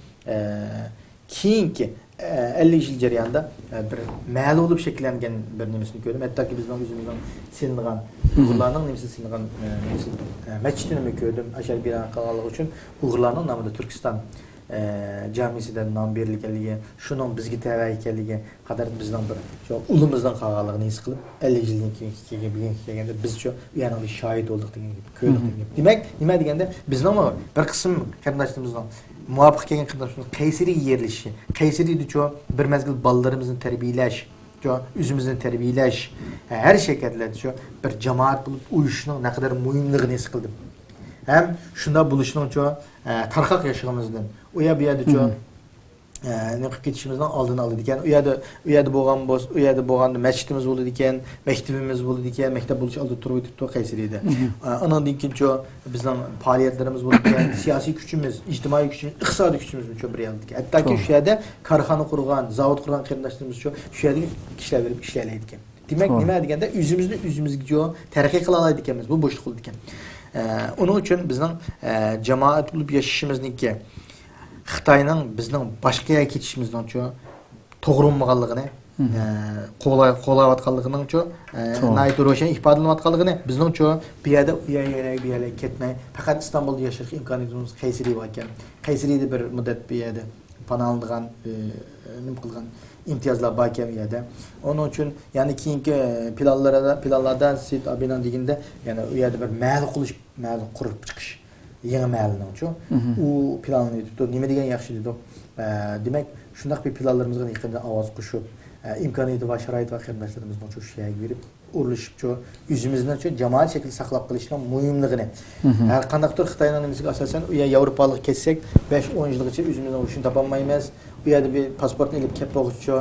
keyingi 50 yil jarayonida bir ma'lum bo'lib shakllangan bir nimasini ko'rdim. Hattoki bizning o'zimizning singan Uyg'urlarning nimasini singan masjidini ko'rdim. Ashar bino qilganligi uchun Uyg'urlarning nomida Turkiston jamisidan nom berilganligi, shuning bizga tava ekanligi qadar bizning bir ulimizdan qolganligini his qilib 50 yildan keyin kelganda biz yana bir shohid bo'ldik degan gap, ko'rdik degan gap. Demak, nima deganda bizning bir qism qarindoshlarimizning muvofiq kelgan qarindoshlarimiz Qaysariga yerlishi, Qaysarida bir mezgil bolalarimizni tarbiyalash, o'zimizni tarbiyalash, har shakllarda bir jamoat bo'lib uyushning naqadar muhimligini his qildim. Hem shunda bo'lishning tarqaq yashashimizdan, u yerda ne qilib ketishimizdan oldini oldi ekan. U yerda bo'lgan masjidimiz bo'ldi ekan, maktabimiz bo'ldi ekan, maktab bo'lish oldida turib o'tibdi Qaysarida. Andan keyin bizning faoliyatlarimiz bo'ldi ekan, siyosiy kuchimiz, ijtimoiy kuchimiz, iqtisodiy kuchimiz bir yerda ekan. Hattoki shu yerda korxona qurgan, zavod qurgan qarindoshlarimiz shu yerda ishlar berib ishlaydi ekan. Demak, nima deganda o'zimizga taraqqiy qila oladi ekanmiz, bu bo'shliq qildi ekan. Onun için bizning jamoat bo'lib yashashimizniki Xitoyning bizning boshqa yerga ketishimizdan to'g'ri bo'lmaganligini, qo'llayotganligining nayt ro'shan ifodalanayotganligini bizning bu yerda u yerga ketmay faqat Istanbulda yashashga imkoniyatimiz Qaysari bor ekan. Qaysarida bir muddat bu yerda panolangan, nima qilgan imtiyozlar bor ekan u yerda. Onun için yani keyingi planlardan Sid Abinan deganda yani u yerda bir mahal qurib chiqish, yangi mahalning u planni yutibdi. Nima degan yaxshi dedi. Demak, shunday bir planlarimizga yaqinda ovoz qo'shib, imkoniyat va sharoit va qarindoshlarimizni shu yerga berib urilishibdi. O'zimizni jamoat shaklida saqlab qolishning muhimligini. Har qandaydir Xitoyning nimasiga asosan u Yevropaga ketsak 5-10 yilgacha o'zimizni o'shini topolmaymiz. U yerda bir pasportni olib kelib qo'yguncha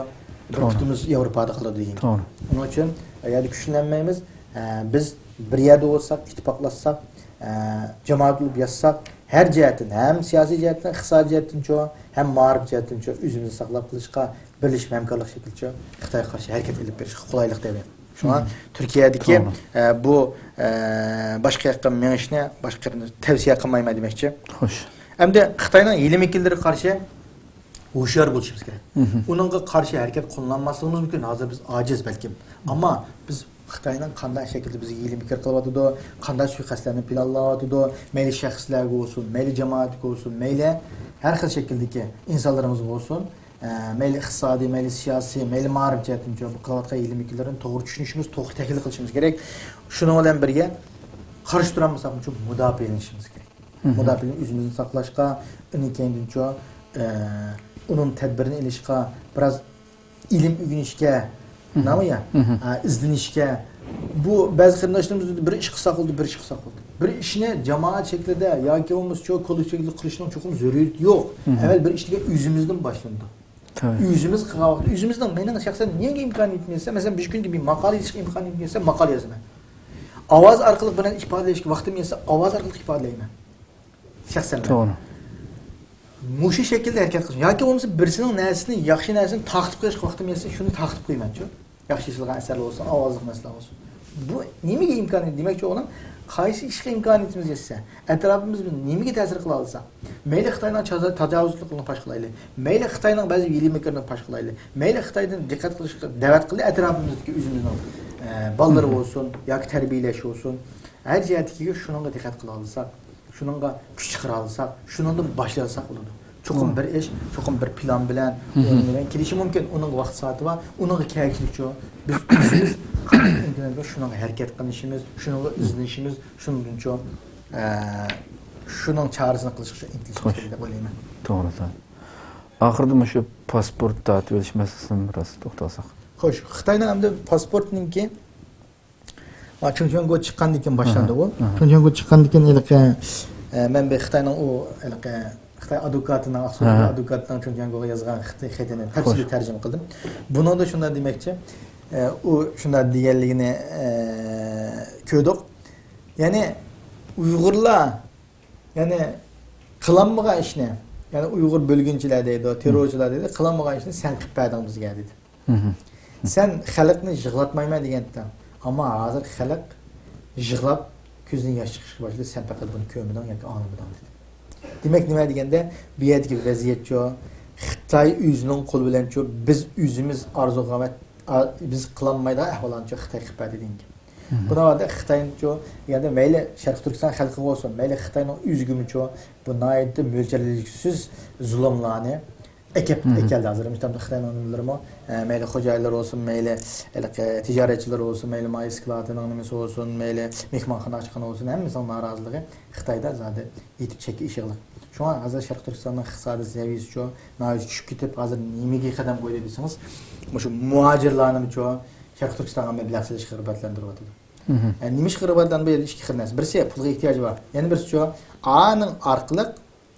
bir kutimiz Yevropada qoladi degan. To'g'ri. Onun uchun yerda kuchlanmaymiz. Biz bir yerda bo'lsak, ittifoqlashsak, jamoat bo'lib yassak, her jihatdan, hem siyosiy jihatdan, iqtisodiy jihatdan, hem ma'rif jihatdan o'zimizni saqlab qolishga birlashib hamkorlik shaklida Xitoyga qarshi harakat qilib berishga qulaylik deyman. Shuna Turkiyadagi bu boshqa yoqqa menishni boshqalarni tavsiya qilmayman demoqchi. Xo'sh. Hamda Xitoyning yilim vakillariga qarshi hushyor bo'lishimiz kerak. Uningga qarshi harakat qo'llanmasligimiz mumkin. Hozir biz ojiz balkim. Ammo biz Xitoyning qanday shaklda bizga yilim fikr qilyapti, qanday suiqasdlarni planlayapti, mayli shaxslarga bo'lsin, mayli jamoatga bo'lsin, mayli har xil shakldagi insonlarimiz bo'lsin, mayli iqtisodiy, mayli siyosiy, mayli ma'rif jihatdan bu qilayotgan yilim fikirlarni to'g'ri tushunishimiz, to'g'ri tahlil qilishimiz kerak. Shuning bilan birga qarshi turamisak uchun mudofaalanishimiz kerak. Mudofaani o'zimizni saqlashga, uning kendincha uning tadbirini ilishga, biroz ilm o'rganishga, nima izlanishga, bu ba'zi qarindoshlarimiz bir ish qilsa qildi, bir ish qilsa qildi. Bir ishni jamoat shaklida yoki bo'lmasa kollektiv shaklda qilishning cho'qim zaruriyati yo'q. Avval bir ishga o'zimizdan boshlandi. O'zimiz qilgan vaqt, o'zimizdan mening shaxsan nega imkoniyat bersa, masalan, bir kunga bir maqola yozishga imkoniyat bersa, maqola yozaman. Ovoz orqali bilan ifodalashga vaqtim bersa, ovoz orqali ifodalayman. Shaxsan. To'g'ri. Mushu shaklda harakat qilish yoki bo'lmasa birisining narsasini, yaxshi narsasini taqib qo'yishga vaqtim bersa, shuni taqib qo'yman-chi. Yaxshi ishlangan asarlar bo'lsin, ovozli narsalar bo'lsin. Bu nimaga imkoniyat demakchi o'g'lim? Qaysi ishga imkoniyatimiz yetsa, atrofimiz nimaga ta'sir qila olsa, mayli Xitoyning tajovuzlikni fosh qilaylik, mayli Xitoyning ba'zi yilim fikrini fosh qilaylik, mayli Xitoydan diqqat qilishga da'vat qilib, atrofimizdagi o'zimizning bolalar bo'lsin yoki tarbiyalash bo'lsin, har jihatiga shunga diqqat qila olsak, shunga kuch chiqara olsak, shundan boshlasak bo'ladi. Çoxum bir iş, çoxum bir plan bilan o'ynagan kelishi mumkin. Uning vaqt soati va uning kerakligicha biz o'zimiz qanday shunga harakat qilishimiz, shunga izlanishimiz, shuningcha shuning chorasini qilishga intilishimiz kerak deb o'ylayman. To'g'ri. Oxirida shu pasport tortib olish masalasini biroz to'xtalsak. Xo'sh, Xitoyning hamda pasportningki Chunchongo chiqqandan keyin boshlandi u. Chunchongo chiqqandan keyin men bir Xitoyning u Xitoy advokatining Aqso'dagi advokatining Chunchongoga yozgan xatini tafsiliy tarjima qildim. Bunda shunday demoqchi, u shunday deganligini ko'rdik. Ya'ni Uyg'urlar ya'ni qilolmagan ishni, ya'ni Uyg'ur bo'lgunchilar deydi, terrorchilar deydi, qilolmagan ishni sen qilib berding bizga dedi. Sen xalqni yig'latmayman degandan, ammo hozir xalq yig'lab ko'zining yosh chiqishga boshladi, sen faqat buni ko'rmading yoki anglamadan dedi. Demek nima deganda bu yerdagi vaziyatcha Xitoy o'zining qo'li bilancha biz o'zimiz orzuga biz qilolmaydi ahvolancha Xitoy qilib berdi degan. Bunda Xitoycha ya'ni mayli Sharq Turkiston xalqi bo'lsin, mayli Xitoyning o'zigumicha bu noyatda mo'ljalliksiz zulmlarni ekeldi hozir. Misol Xitoyning nimlarimi mayli xo'jayinlar bo'lsin, mayli tijoratchilar bo'lsin, mayli mayisklarning nimasi bo'lsin, mayli mehmonxona ochqani bo'lsin, hammasining noroziligi Xitoyda zodi yetib chekki ishig'li. Shunga hozir Sharq Turkistonning iqtisodiy saviyasicha noyat tushib ketib, hozir nimaga qadam qo'ydi desangiz, shu muhojirlarnicha Sharq Turkistonga mablag' solish g'irbatlantiryapti. Nima ish g'irbatdan bu yerda ikki xil narsa. Birisi pulga ehtiyoji bor. Yana birisi aning orqali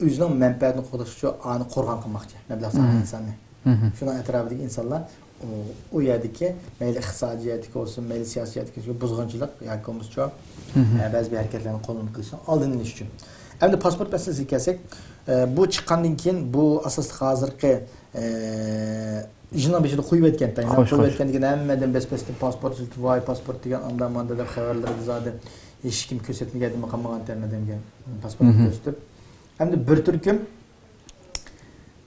o'zining manfaatini qo'llash uchun ani qo'rg'on qilmoqchi. Mablag' solish insonni. Shundan atrofidagi insonlar u yerdagi mayli iqtisodiyatga bo'lsin, mayli siyosatga buzg'unchilik yoki bo'lmasa ba'zi bir harakatlarni qo'llanib qilishni oldini olish uchun. Endi pasport masalasiga kelsak, bu chiqqandan keyin bu asosli hozirgi jinob ishida qo'yib aytgan, qo'yib aytgandan hammadan bespesli pasport, voy pasport degan andan manda deb xabarlarda zodi hech kim ko'rsatmagan, qilmagan termadimga pasport ko'rsatib. Endi bir turkum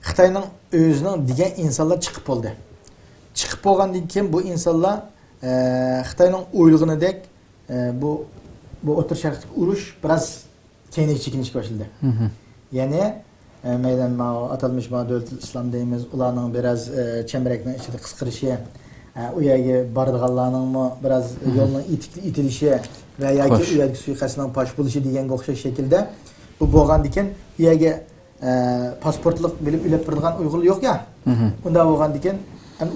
Xitoyning o'zining degan insonlar chiqib bo'ldi. Chiqib bo'lgandan keyin bu insonlar Xitoyning o'ylig'inidek bu o'tir sharqdagi urush biroz keyinga chekinishga boshladi. Ya'ni maydan atalmış davlat islom deymiz, ularning biroz chambarakning ichida qisqarishi, u yerga boradiganlarning biroz yo'lning itilishi va yoki u yerga suiqasdning fosh bo'lishi deganga o'xshash shaklda bu bo'lgandan keyin u yerga pasportlik bilib ulab turadigan Uyg'urlar yo'q-ya. Unda bo'lgandan keyin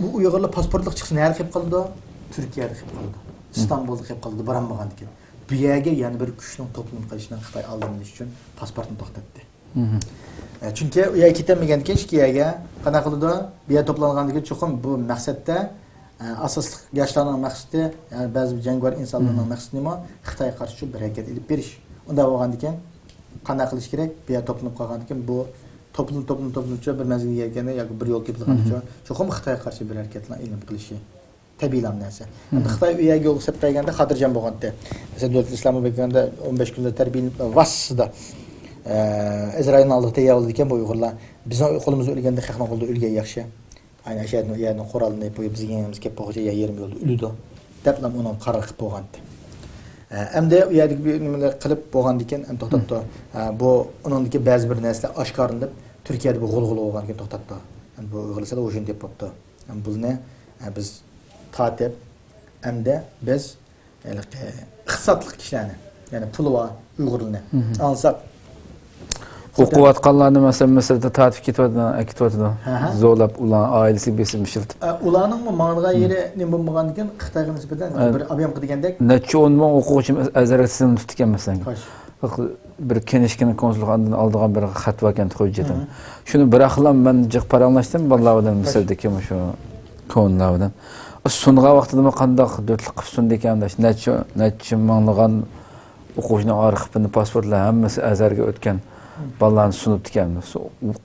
bu Uyg'urlar pasportlik chiqsin, nima qilib qoldi? Turkiyada qilib qoldi. İstanbul'da hep kaldı, baranmagan ekan. Bu yerga yana bir kuchning to'plum qilishidan Xitoy oldinish uchun pasportni to'xtatdi. Chunki u yerga ketolmagan ekan, ikki yerga qanaqa qildi? Bu yer to'plangandan keyin cho'qim bu maqsadda asosli yoshlarning maqsadi, ya'ni ba'zi jangovar insonlarning maqsadi nima? Xitoyga qarshi bir harakat ilib berish. Unda bo'lgan ekan, qanday qilish kerak? Bu yer to'planib qolgan ekan, bu to'planuvchi bir manzilga yetganda yoki bir yo'l ketilganicha cho'qim Xitoyga qarshi bir harakatlar ilib qilishi tabiiy narsa. Xitoy u yerga yo'l septaganda xotirjam bo'lganda. Masalan, Davlat Islom Bekanda 15 kunda tarbiya vassida Izrailning oldida tayyorladi ekan bu Uyg'urlar. Bizning qo'limizda o'lganda xalqning qo'lida o'lgan yaxshi. Aynan shaytni yerni qurolni qo'yib bizga yengimiz kelib qo'ysa yerim yo'lda o'ldi. Deblam uni qaror qilib bo'lgandi. Endi u yerga nimalar qilib bo'lganda ekan, ham to'xtatdi. Bu uningdagi ba'zi bir narsalar oshkorlanib, Turkiyada bu g'ulg'ula bo'lgan ekan to'xtatdi. Bu Uyg'urlar o'shan deb bo'pti. Buni biz tatip hamda biz iqtisodli kishilarni, ya'ni puli bor Uyg'urlarni olsak, o'qiyotganlarni masalan Misrda tatib ketyapti, zo'rlab ular oilasiga besib ishlatib. Ularning mang'ilgan yeri nima bo'lmagan ekan, Xitoyga nisbatan bir ob'yom qilgandek necha 10 ming o'quvchi azar tizimni tutgan masalan. Bir kenishkini konsulxonadan oldigan bir xat vakan qo'yib shuni bir aqlam men jiq paranglashdim bolalardan Misrdagi shu konlardan. Sunğa vaqtida qandaq dörtlük qilib sundi ekanda necha minglagan o'quvchining arxivini pasportlar hammasi azarga o'tgan bolalarni sunib ekan.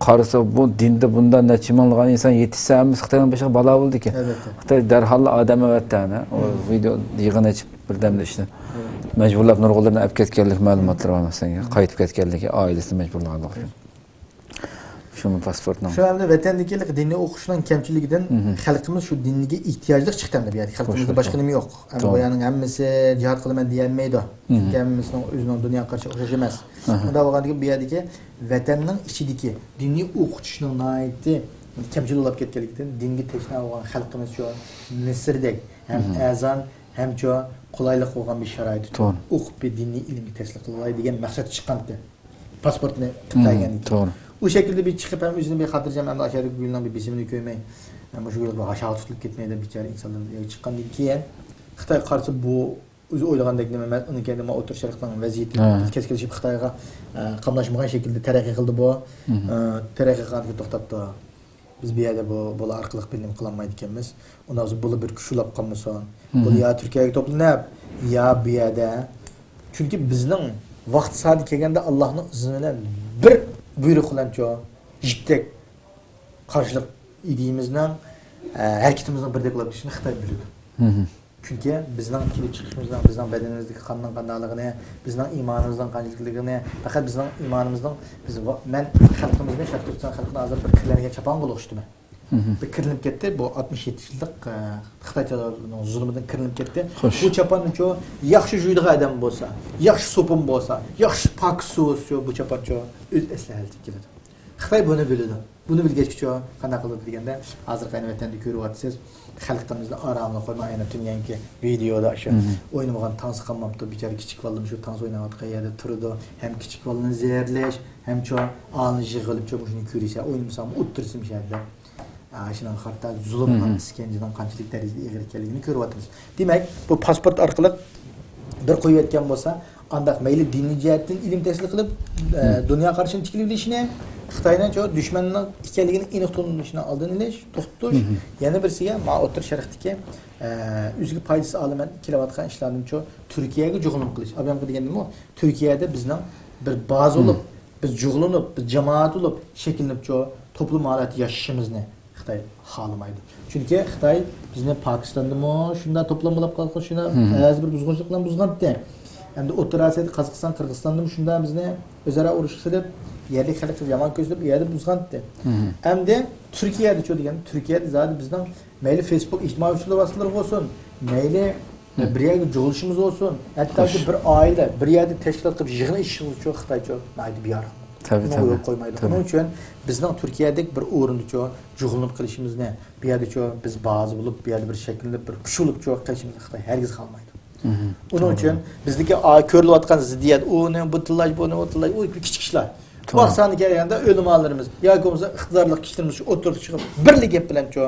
Qarasa bu dinda bundan necha minglagan inson yetishsa hammasi Xitoydan boshqa bola bo'ldi ekan. Xitoy darhol odam avatdani o video yig'in ichib birdamda ishni majburlab nurg'unlarni olib ketganlik ma'lumotlar var masalan, qaytib ketganligi oilasini majburlaganlik. Şunu pasportla. Şu anda vatandakilik dinni o'qishning kamchiligidan xalqimiz shu dinga ehtiyojli chiqdi bu yerda. Xalqimizda boshqa nima yo'q. Bu yerning hammasi jihad qilaman deyolmaydi. Chunki hammasining o'zining dunyoga qarshi o'xshash emas. Unda bo'lgandiki bu yerdagi vatanning ichidagi dinni o'qitishning noiti kamchilik bo'lib ketganligidan dinga tashna bo'lgan xalqimiz shu Misrdek ham azon ham shu qulaylik bo'lgan bir sharoit o'qib dinni ilmga tasdiq qilay degan maqsad chiqqandi. Pasportni qilgan ekan. Bu şekilde bir çıkıp hem üzerine bir hatırlayacağım hem de aşağıdaki gülünden bir besimini köymey. Yani bu şekilde aşağı tutulup gitmeye de biçare insanların çıkan diye Xitay karşı bu özü oylagandek neme onun kendime otur şarkıdan vaziyeti keskinleşip Xitayga kamlaşmagan şekilde terakki kıldı bu. Terakki kıldı toxtatdı. Biz bir yerde bu arkalık bilim kılanmaydı ekemiz. Ondan sonra bunu bir kuşulap kalmışsa. Bu ya Türkiye'ye toplanıp ya bir yerde. Çünkü bizden vaqt saati kelganda Allah'ın izniyle bir buyruk bilan jittek qarshilik ideyimizdan harakatimizdan birdek bo'lib ketishini Xitoy biladi. Chunki bizning kelib chiqishimizdan, bizning badanimizdagi qonning qandaligini, bizning iymonimizdan qanchaliligini, faqat bizning iymonimizdan men xalqimizning Sharq Turkiston xalqini hozir bir kirlarga chapan qilib o'xshatdim. Bir kirilib ketdi. Bu 67 yillik Xitoyning zulmidan kirilib ketdi. Bu chapanni yaxshi juydigan odam bo'lsa, yaxshi sopun bo'lsa, yaxshi pok so'z bu chapan o'z eslahati keladi. Xitoy buni biladi. Buni bilgachki qanday qiladi deganda, hozir qayni vatanda ko'ryapsiz, xalqimizni oromga qo'ymay aynan tunyangi videoda shu o'ynamagan tansi qolmabdi. Bichara kichik bolam shu tans o'ynayotgan yerda turdi. Ham kichik bolani zerlash, ham alni yig'ilib shuni ko'risa, o'ynasam o'ttirsin shahada. Aşınan hatta zulümden, iskenceden qanchalik darajada eg'ir ekanligini ko'ryapmiz. Demak, bu pasport orqali bir qo'yib etgan bo'lsa, andaq mayli diniy jihatdan ilm tahsil qilib, dunyo qarshi tikilishini, Xitoydan dushmanning ekanligini aniq tanishni oldin olish, to'xtatish, yana birisiga ma'otir sharqdagi o'ziga foydasi olaman kelayotgan ishlarni Turkiyaga jug'ulib qilish. Abam degan nima? Turkiyada bizning bir baza bo'lib, biz jug'ulinib, biz jamoat bo'lib, shakllanib toplum holati yashashimizni Xitoy xohlamaydi. Chunki Xitoy bizni Pokistondami shunda to'plam bo'lib qolgan, shunda ba'zi bir buzg'unchilik bilan buzg'andi. Endi O'rta Osiyoda Qozog'iston, Qirg'izistondami shunda bizni o'zaro urush qilib, yerlik xalqni yomon ko'zlab, u yerda buzg'andi. Endi Turkiyada degan, Turkiyada zodi bizning mayli Facebook ijtimoiy vositalar bo'lsin, mayli bir yerga jo'g'ilishimiz bo'lsin, hattoki bir oila bir yerda tashkilot qilib yig'in ishimiz uchun Xitoy mayli bir yor. Tabii. Qo'ymaydi. Buning uchun bizning Turkiyadagi bir o'rinda jug'ulinib qilishimizni, bu yerda biz ba'zi bo'lib, bu yerda bir shakllanib, bir kuchulib qilishimizni Xitoy hargiz qilmaydi. Uning uchun bizdagi ko'rilayotgan ziddiyat, uni butlash, buni o'tlash, u kichik ishlar. Vaqt sani kelganda o'limalarimiz yoki bo'lmasa iqtidorli kishilarimiz shu o'tirib chiqib birlik gap bilan shu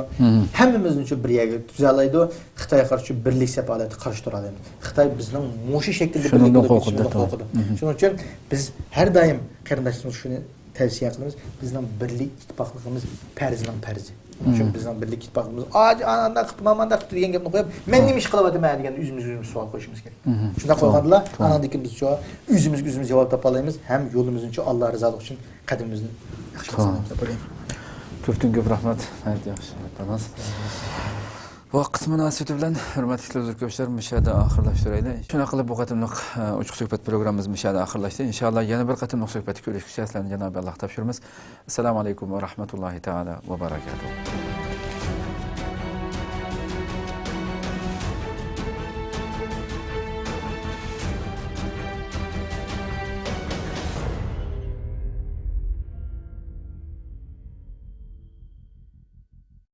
hammamizni shu bir yerga tuzalaydi. Xitoyga qarshi birlik safolati qarshi turadi. Xitoy bizning mushu shaklda birlik qo'ydi. Shuning uchun biz har doim qarindoshlarimiz shuni tavsiya qilamiz. Bizning birlik ittifoqligimiz farzning farzi. Çünkü bizden birlik ittifaqımız ananda qıptı, mamanda qıptı degan gapni qo'yib, men nima ish qilyapman degan o'zimiz savol qo'yishimiz kerak. Shunda qo'yganlar, anandaki biz shu o'zimiz javob topa olamiz, ham yo'limiz uchun Alloh rizoligi uchun qadamimizni yaxshi qilamiz deb o'ylayman. Ko'p rahmat. Yaxshi. Vaqt munosabati bilan hurmatli tuzuklar, mishada oxirlashtiraylik. Shuna qilib bu qatimliq ochiq suhbat programmamiz mishada oxirlashdi. Inshaalloh yana bir qatimliq suhbatga ko'rishishga sizlarni Janob Alloh topshiramiz. Assalomu alaykum va rahmatullohi taala va barakatuh.